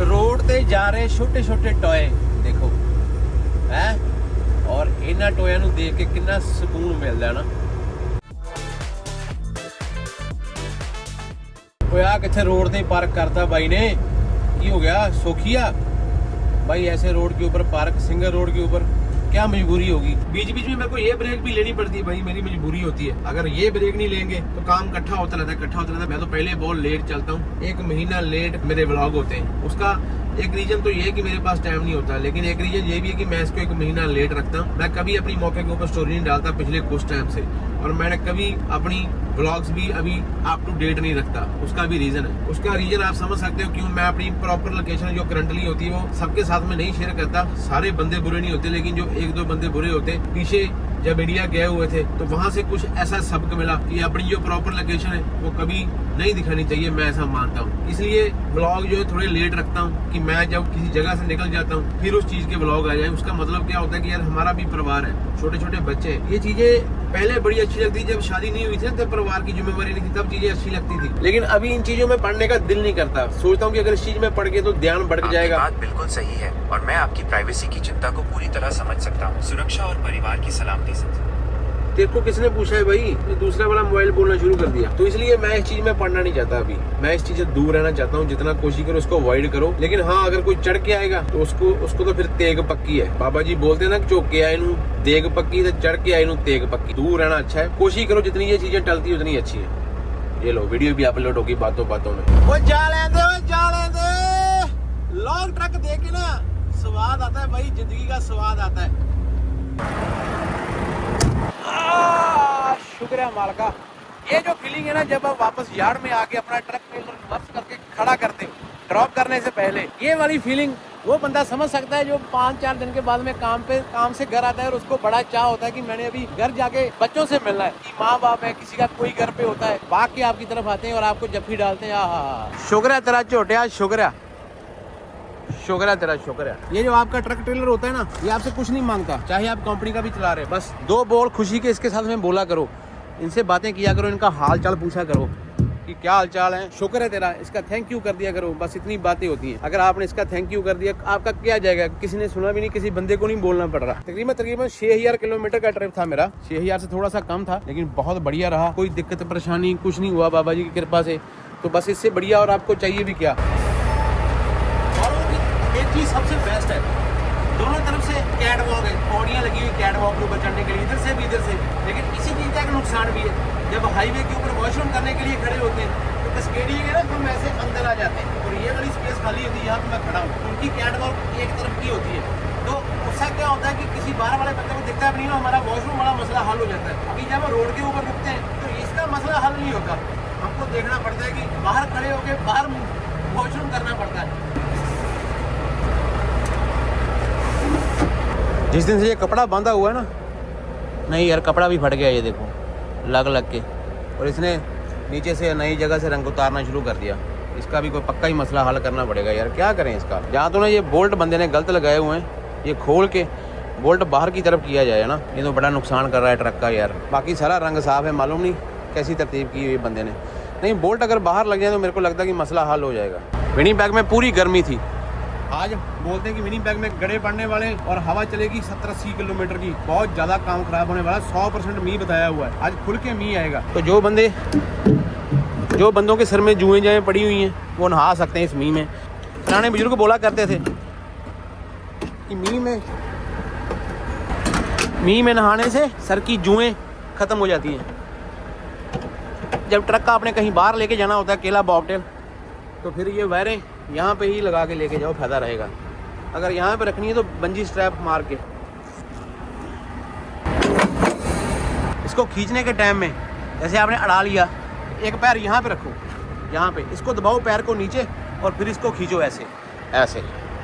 रोड ते जा रहे छोटे छोटे टॉय देखो है, और इन्हां टॉयां नूं देख के कितना सुकून मिलदा ना। ओए आ किथे रोड ते पार्क करता भाई ने, की हो गया? सोखिया भाई ऐसे रोड के ऊपर पार्क, सिंगल रोड के ऊपर, क्या मजबूरी होगी? बीच बीच में मेरे को ये ब्रेक भी लेनी पड़ती है भाई, मेरी मजबूरी होती है। अगर ये ब्रेक नहीं लेंगे तो काम इकट्ठा होता रहता है। मैं तो पहले बहुत लेट चलता हूँ, 1 महीना लेट मेरे व्लॉग होते हैं। उसका एक रीजन तो ये है कि मेरे पास टाइम नहीं होता, लेकिन एक रीजन ये भी है कि मैं इसको 1 महीना लेट रखता हूँ। मैं कभी अपनी मौके के ऊपर स्टोरी नहीं डालता पिछले कुछ टाइम से, और मैंने कभी अपनी व्लॉग्स भी अभी अप टू डेट नहीं रखता। उसका भी रीजन है। उसका रीजन आप समझ सकते हो क्यों। मैं अपनी प्रॉपर लोकेशन जो करंटली होती है वो सबके साथ में नहीं शेयर करता। सारे बंदे बुरे नहीं होते, लेकिन जो 1-2 बंदे बुरे होते हैं, पीछे जब इंडिया गए हुए थे तो वहाँ से कुछ ऐसा सबक मिला कि अपनी जो प्रॉपर लोकेशन है वो कभी नहीं दिखानी चाहिए, मैं ऐसा मानता हूँ। इसलिए व्लॉग जो है थोड़े लेट रखता हूँ कि मैं जब किसी जगह से निकल जाता हूँ फिर उस चीज के व्लॉग आ जाए। उसका मतलब क्या होता है कि यार हमारा भी परिवार है, छोटे छोटे बच्चे हैं। ये चीजें पहले बड़ी अच्छी लगती, जब शादी नहीं हुई थी तब परिवार की जिम्मेवारी नहीं थी, तब चीजें अच्छी लगती थी। लेकिन अभी इन चीजों में पढ़ने का दिल नहीं करता। सोचता हूँ कि अगर इस चीज में पढ़ के तो ध्यान भटक जाएगा। बात बिल्कुल सही है और मैं आपकी प्राइवेसी की चिंता को पूरी तरह समझ सकता हूँ। सुरक्षा और परिवार की सलामती से तेरे को किसने पूछा है भाई? तो दूसरा वाला मोबाइल बोलना शुरू कर दिया। तो इसलिए मैं इस चीज में पढ़ना नहीं चाहता। अभी मैं इस चीज से दूर रहना चाहता हूँ। जितना कोशिश करो उसको अवॉइड करो। लेकिन हाँ, अगर कोई चढ़ के आएगा तो उसको तो फिर तेग पक्की है। बाबा जी बोलते हैं ना, चौके आए नू देग पक्की, तो चढ़ के आए नू तेग पक्की। दूर रहना अच्छा है। कोशिश करो जितनी ये चीजें टलती उतनी अच्छी है। ये लो वीडियो भी अपलोड होगी बातों बातों में। वो जा लेंदे लॉन्ग ट्रक देख के ना स्वाद आता है भाई, जिंदगी का स्वाद आता है। शुक्र है मालिका। ये जो फीलिंग है ना, जब आप वापस यार्ड में आके अपना ट्रक ट्रेलर रिवर्स करके खड़ा करते हो ड्रॉप करने से पहले, ये वाली फीलिंग वो बंदा समझ सकता है जो 5-4 दिन के बाद में काम से घर आता है और उसको बड़ा चाह होता है कि मैंने अभी घर जाके बच्चों से मिलना है। कि माँ बाप है, किसी का कोई घर पे होता है, भाग के आपकी तरफ आते हैं और आपको जफ्फी डालते हैं। शुक्र है तेरा झोटिया, शुक्र है तेरा, शुक्र है। ये जो आपका ट्रक ट्रेलर होता है ना, ये आपसे कुछ नहीं मांगता, चाहे आप कंपनी का भी चला रहे। बस 2 बोल खुशी के इसके साथ में बोला करो, इनसे बातें किया करो, इनका हाल चाल पूछा करो कि क्या हाल चाल है, शुक्र है तेरा, इसका थैंक यू कर दिया करो। बस इतनी बातें होती हैं। अगर आपने इसका थैंक यू कर दिया, आपका क्या जाएगा? किसी ने सुना भी नहीं, किसी बंदे को नहीं बोलना पड़ रहा। तकरीबन 6000 किलोमीटर का ट्रिप था मेरा। 6000 से थोड़ा सा कम था, लेकिन बहुत बढ़िया रहा। कोई दिक्कत परेशानी कुछ नहीं हुआ बाबा जी की कृपा से। तो बस इससे बढ़िया और आपको चाहिए भी क्या। एक चीज सबसे बेस्ट है, दोनों तरफ से कैट वॉक है, पौड़ियाँ लगी हुई कैट वॉक के ऊपर चढ़ने के लिए, इधर से भी इधर से। लेकिन इसी चीज का एक नुकसान भी है, जब हाईवे के ऊपर वॉशरूम करने के लिए खड़े होते हैं तो कैस्केडिंग है ना, हम ऐसे अंदर आ जाते हैं और ये वाली स्पेस खाली होती है यहाँ पे मैं खड़ा हूँ। उनकी कैट वॉक एक तरफ की होती है, तो उससे क्या होता है कि किसी बाहर वाले बंदे को दिखता भी नहीं, हमारा वॉशरूम वाला मसला हल हो जाता है। अभी जब हम रोड के ऊपर रुकते हैं तो इसका मसला हल नहीं होता। हमको देखना पड़ता है कि बाहर खड़े होकर बाहर वॉशरूम करना पड़ता है। जिस दिन से ये कपड़ा बांधा हुआ है ना, नहीं यार कपड़ा भी फट गया, ये देखो लग के। और इसने नीचे से नई जगह से रंग उतारना शुरू कर दिया। इसका भी कोई पक्का ही मसला हल करना पड़ेगा यार, क्या करें इसका। जहाँ तो ना ये बोल्ट बंदे ने गलत लगाए हुए हैं, ये खोल के बोल्ट बाहर की तरफ किया जाए ना, ये तो बड़ा नुकसान कर रहा है ट्रक का यार। बाकी सारा रंग साफ है, मालूम नहीं कैसी तरतीब की हुई बंदे ने। नहीं, बोल्ट अगर बाहर लग जाए तो मेरे को लगता है कि मसला हल हो जाएगा। विनिपेग में पूरी गर्मी थी। आज बोलते हैं कि विनिपेग में गड़े पड़ने वाले और हवा चलेगी 70-80 किलोमीटर की। बहुत ज़्यादा काम खराब होने वाला। 100% मींह बताया हुआ है, आज खुल के मींह आएगा। तो जो बंदों के सर में जुएं जाएं पड़ी हुई हैं वो नहा सकते हैं इस मींह में। पुराने बुजुर्ग बोला करते थे कि मींह में नहाने से सर की जुएं खत्म हो जाती हैं। जब ट्रक का आपने कहीं बाहर लेके जाना होता है, केला बॉबटेल, तो फिर ये वायरें यहाँ पे ही लगा के लेके जाओ, फायदा रहेगा। अगर यहाँ पे रखनी है तो बंजी स्ट्रैप मार के इसको खींचने के टाइम में जैसे आपने अड़ा लिया, एक पैर यहाँ पे रखो, यहाँ पे इसको दबाओ पैर को नीचे और फिर इसको खींचो ऐसे।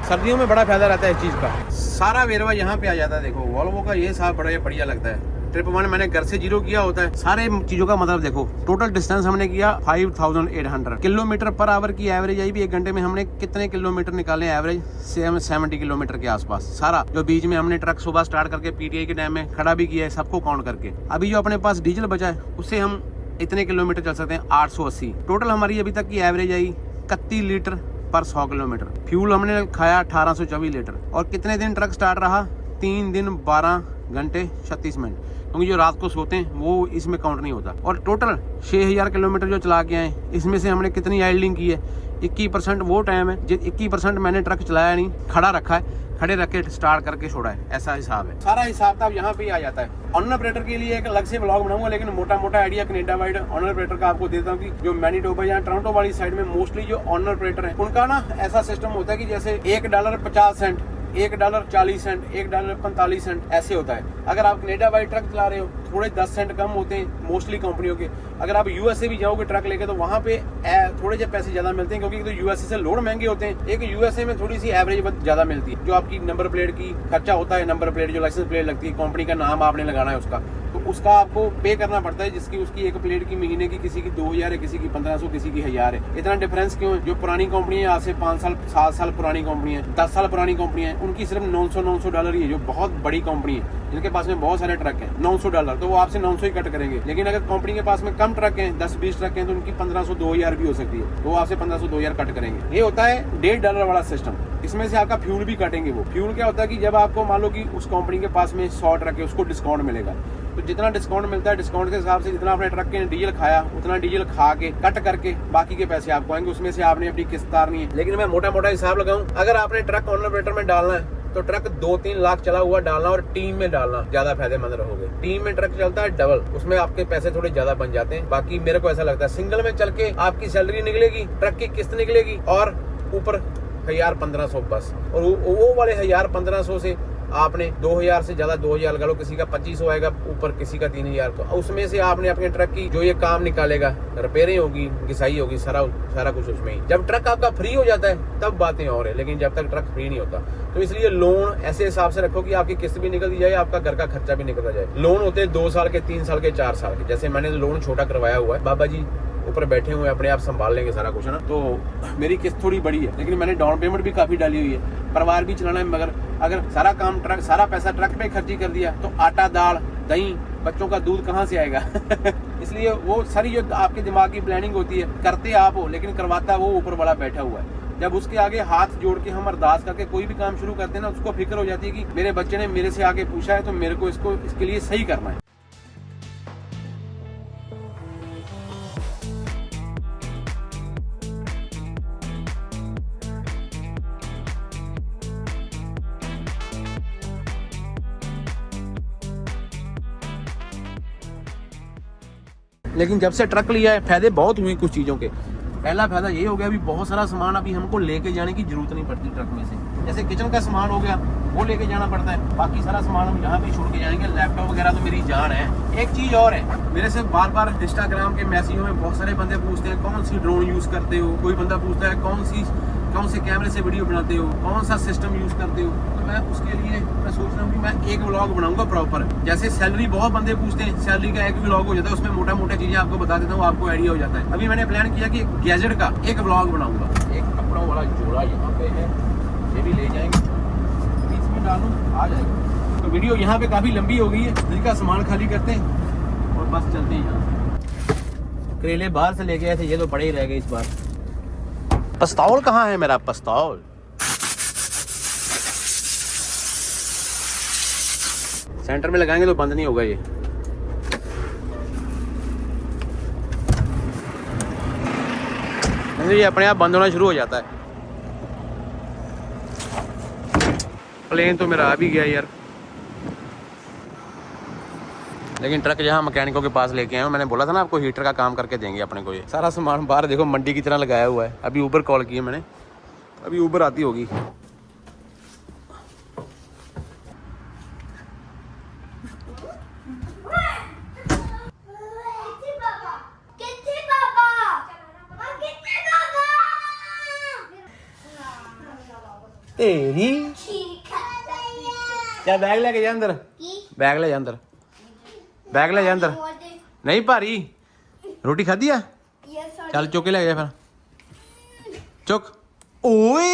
सर्दियों में बड़ा फायदा रहता है इस चीज़ का। सारा वेरवा यहाँ पे आ जाता है। देखो वॉल्वो का ये साफ बड़ा बढ़िया लगता है। ट्रिप 1 मैंने घर से 0 किया होता है। सारे चीजों का मतलब देखो, टोटल डिस्टेंस हमने किया 5800 किलोमीटर पर आवर की एवरेज आई भी। 1 घंटे में हमने कितने किलोमीटर निकाले एवरेज? 70 किलोमीटर के आसपास। सारा जो बीच में हमने ट्रक सुबह स्टार्ट करके पीटीआई के टाइम में खड़ा भी किया है, सबको काउंट करके। अभी जो अपने पास डीजल बचा है उससे हम इतने किलोमीटर चल सकते हैं, 880। टोटल हमारी अभी तक की एवरेज आई 31 लीटर पर 100 किलोमीटर। फ्यूल हमने खाया 1824 लीटर। और कितने दिन ट्रक स्टार्ट रहा? 3 दिन 12 घंटे 36 मिनट, क्योंकि जो रात को सोते हैं वो इसमें काउंट नहीं होता। और टोटल 6000 किलोमीटर जो चला के आए, इसमें से हमने कितनी आइडलिंग की है? 21% वो टाइम है, 21% मैंने ट्रक चलाया नहीं, खड़ा रखा है, खड़े रख के स्टार्ट करके छोड़ा है। ऐसा हिसाब है। सारा हिसाब किताब यहाँ पे ही आ जाता है। ऑनर ऑपरेटर के लिए एक अलग से ब्लॉग बनाऊंगा, लेकिन मोटा मोटा idea Canada wide owner operator का आपको देता हूँ कि जो मैनीटोबा या टोरंटो वाली साइड में मोस्टली जो ऑनर ऑपरेटर है, उनका ना ऐसा सिस्टम होता है कि जैसे $1.50, $1.40, $1.45 ऐसे होता है। अगर आप कनेडा वाइड ट्रक चला रहे हो थोड़े 10 सेंट कम होते हैं मोस्टली कंपनियों के। अगर आप यूएसए भी जाओगे ट्रक लेके तो वहाँ पे थोड़े से पैसे ज्यादा मिलते हैं, क्योंकि तो यूएसए से लोड महंगे होते हैं। एक यूएसए में थोड़ी सी एवरेज ज्यादा मिलती है। जो आपकी नंबर प्लेट की खर्चा होता है, नंबर प्लेट जो लाइसेंस प्लेट लगती है, कंपनी का नाम आपने लगाना है उसका, तो उसका आपको पे करना पड़ता है, जिसकी उसकी एक प्लेट की महीने की किसी की 2000 है, किसी की 1500, किसी की 1000 है। इतना डिफरेंस क्यों है? जो पुरानी कंपनी है, आज से 5 साल 7 साल पुरानी कंपनी है, 10 साल पुरानी कंपनी है, उनकी सिर्फ $900 ही है। जो बहुत बड़ी कंपनी है जिनके पास में बहुत सारे ट्रक हैं, $900, तो वो आपसे 900 ही कट करेंगे। लेकिन अगर कंपनी के पास में कम ट्रक हैं, 10-20 ट्रक हैं, तो उनकी 1500 2000 भी हो सकती है, तो वो आपसे 1500 2000 कट करेंगे। ये होता है $1.5 वाला सिस्टम। इसमें से आपका फ्यूल भी काटेंगे। वो फ्यूल क्या होता है कि जब आपको मान लो कि उस कंपनी के पास में 100 ट्रक है, उसको डिस्काउंट मिलेगा, तो जितना डिस्काउंट मिलता है, डिस्काउंट के हिसाब से जितना आपने ट्रक के डीजल खाया, उतना डीजल खा के कट करके बाकी के पैसे आपको आएंगे। उसमें से आपने अपनी किस्त तारनी है। लेकिन मैं मोटा मोटा हिसाब लगाऊं, अगर आपने ट्रक ऑनर में डालना है तो ट्रक 2-3 लाख चला हुआ डालना और टीम में डालना ज्यादा फायदेमंद रहोगे। टीम में ट्रक चलता है डबल, उसमें आपके पैसे थोड़े ज्यादा बन जाते हैं। बाकी मेरे को ऐसा लगता है सिंगल में चल के आपकी सैलरी निकलेगी, ट्रक की किस्त निकलेगी और ऊपर 1000-1500 बस, और वो वाले 1000-1500 से आपने 2000 से ज्यादा 2000 लगा लो, किसी का 2500 आएगा ऊपर, किसी का 3000, तो उसमें से आपने अपने ट्रक की जो ये काम निकालेगा, रिपेयरिंग होगी, घिसाई होगी, सारा कुछ उसमें ही। जब ट्रक आपका फ्री हो जाता है तब बातें और है, लेकिन जब तक ट्रक फ्री नहीं होता, तो इसलिए लोन ऐसे हिसाब से रखो कि आपकी किस्त भी निकल जाए, आपका घर का खर्चा भी निकल जाए। लोन होते हैं 2 साल के, 3 साल के, 4 साल के। जैसे मैंने लोन छोटा करवाया हुआ है, बाबा जी ऊपर बैठे हुए अपने आप संभाल लेंगे सारा कुछ, है ना। तो मेरी किस्त थोड़ी बड़ी है, लेकिन मैंने डाउन पेमेंट भी काफी डाली हुई है, परिवार भी चलाना है। मगर अगर सारा काम ट्रक, सारा पैसा ट्रक पे खर्ची कर दिया तो आटा, दाल, दही, बच्चों का दूध कहाँ से आएगा? इसलिए वो सारी जो आपके दिमाग की प्लानिंग होती है, करते आप हो लेकिन करवाता वो ऊपर वाला बैठा हुआ है। जब उसके आगे हाथ जोड़ के हम अरदास करके कोई भी काम शुरू करते हैं ना, उसको फिक्र हो जाती है कि मेरे बच्चे ने मेरे से आगे पूछा है तो मेरे को इसके लिए सही करना है। लेकिन जब से ट्रक लिया है फायदे बहुत हुए कुछ चीज़ों के। पहला फायदा ये हो गया, अभी बहुत सारा सामान अभी हमको लेके जाने की जरूरत नहीं पड़ती ट्रक में से। जैसे किचन का सामान हो गया वो लेके जाना पड़ता है, बाकी सारा सामान हम यहाँ पे छोड़ के जाएंगे। लैपटॉप वगैरह तो मेरी जान है। एक चीज़ और है, मेरे से बार बार इंस्टाग्राम के मैसेजों में बहुत सारे बंदे पूछते हैं कौन सी ड्रोन यूज़ करते हो, कोई बंदा पूछता है कौन से कैमरे से वीडियो बनाते हो, कौन सा सिस्टम यूज़ करते हो। तो मैं उसके लिए मैं सोच रहा हूँ कि मैं एक व्लॉग बनाऊंगा प्रॉपर। जैसे सैलरी बहुत बंदे पूछते हैं, सैलरी का एक व्लॉग हो जाता है, उसमें मोटा मोटा चीज़ें आपको बता देता हूँ, आपको आइडिया हो जाता है। अभी मैंने प्लान किया कि गैजेट का एक व्लॉग बनाऊंगा। एक कपड़ों वाला जोड़ा यहाँ पे है, ये भी ले जाएंगे, बीच में डालूं आ जाएगा। तो वीडियो यहाँ पे काफ़ी लंबी हो गई है, दिल का सामान खाली करते हैं और बस चलते हैं। यहाँ करेले बाहर से लेके आए थे, ये तो पड़े ही रह गए इस बार। पिस्तौल कहाँ है मेरा पिस्तौल? सेंटर में लगाएंगे तो बंद नहीं होगा ये। ये अपने आप बंद होना शुरू हो जाता है। प्लेन तो मेरा आ भी गया यार, लेकिन ट्रक जहाँ मैकेनिकों के पास लेके आए हूँ, मैंने बोला था ना आपको हीटर का काम करके देंगे अपने को। ये सारा सामान बाहर देखो मंडी की तरह लगाया हुआ है। अभी ऊबर कॉल की है मैंने, अभी ऊबर आती होगी। तेरी क्या बैग लेके जा अंदर, बैग ले जा अंदर, बैग ले जा अंदर। नहीं भारी रोटी खाधी है, चल चुक के ले जा फिर, चुक। ओए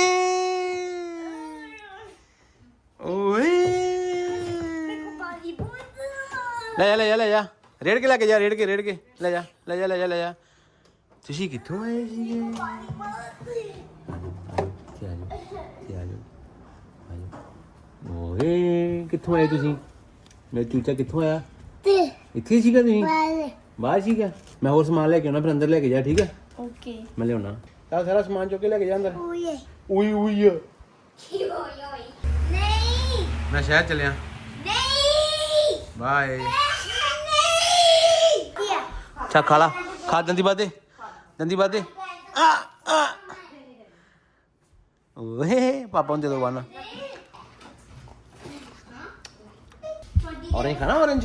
ओए ले जा रेड़ के लेके जा, रेड़ के ले जा। तुसी कित्थों आए सीगे? ओए कित्थों आए तुसी? मेरा चूचा कित्थों आया? इत्थे सीगा तुसी? बाहर सीगा। मैं और सामान लेके आना, फिर अंदर लेके जा, ठीक है? ओके मैं ले आना। सारा सामान चुक के लेके जा अंदर। ओए ओए नहीं मैं शहर चलिया। नहीं बाय। अच्छा खा ला, खा दंदी बादे ओए पापा ने दे दो वाना। ऑरेंज खाना, ऑरेंज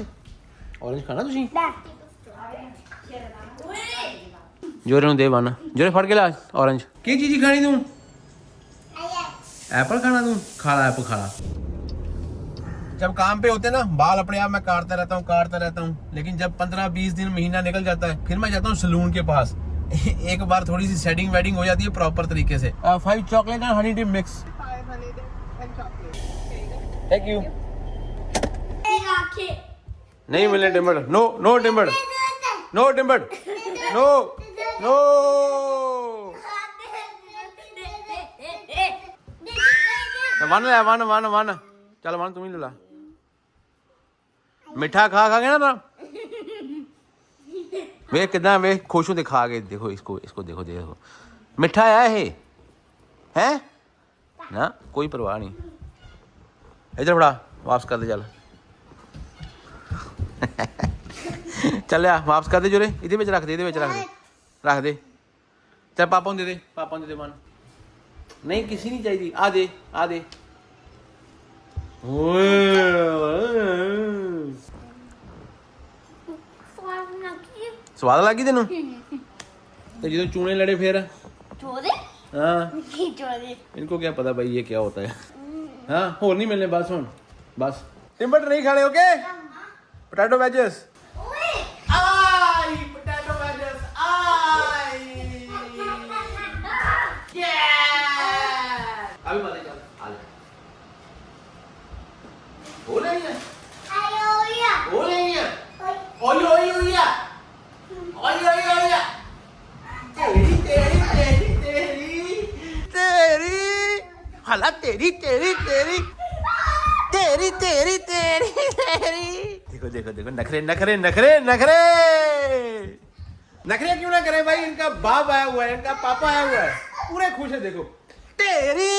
ऑरेंज खाना तुसी जोरे ਨੂੰ ਦੇ ਬਣ जोरे ਫੜ के ला ऑरेंज ਕੀ ਚੀਜ਼ ਖਾਣੀ ਤੂੰ एप्पल खाना तू खा ला एप्पल खा ला जब काम पे होते ना बाल अपने आप मैं काटता रहता हूँ लेकिन जब 15-20 दिन महीना निकल जाता है फिर मैं जाता हूँ सलून के पास एक बार थोड़ी सी सेटिंग वेटिंग हो जाती है प्रॉपर तरीके से 5 chocolate and honey dip mix 5 honey dip and chocolate. Thank you नहीं मिले डिम्बड़ नो डिम्बड़ नो डिम्बड़ नो नो वन ले वन चल वन तुम ही ले ला मिठा खा के ना वे कितना वे खुश हूं दिखा के देखो इसको देखो मिठा है ना कोई परवाह नहीं इधर बड़ा वापस कर दे चल चल आ वापस कर दे जोरे इधर ਵਿੱਚ रख दे चल पापा ਨੂੰ दे दे मन नहीं किसी नहीं चाहिए आ दे स्वाद लगी तेन जो चूने लड़े फिर हाँ इनको क्या पता भाई ये क्या होता है हाँ और नहीं मिलने बस हुन बस टिम्बर नहीं खाने ओके पोटैटो वेजेस अभी बातें चल आ ले हो नहीं है तेरी हला तेरी देखो नखरे क्यों ना करे भाई इनका बाप आया हुआ है इनका पापा आया हुआ है पूरे खुश है देखो तेरी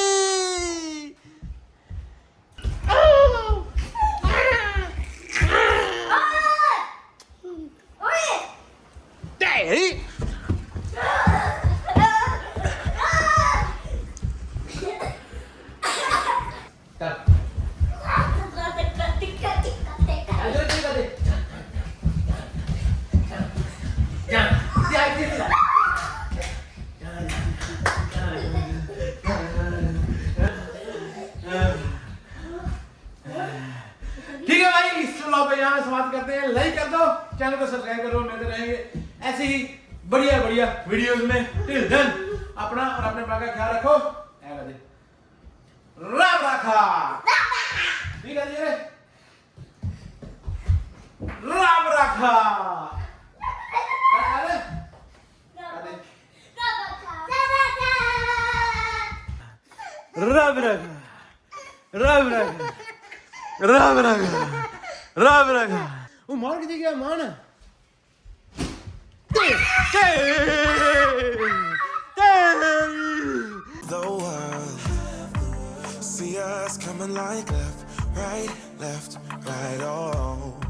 ठीक है भाई इस व्लॉग पे यहाँ समाप्त करते हैं लाइक कर दो चैनल को सब्सक्राइब करो मिलते रहेंगे ऐसे ही बढ़िया वीडियोस में टिल देन अपना और अपने बाप का ख्याल रखो राम रखा ठीक है जी राम रखा राम रखा वो मान के गया मान the world. See us coming like left, right, oh.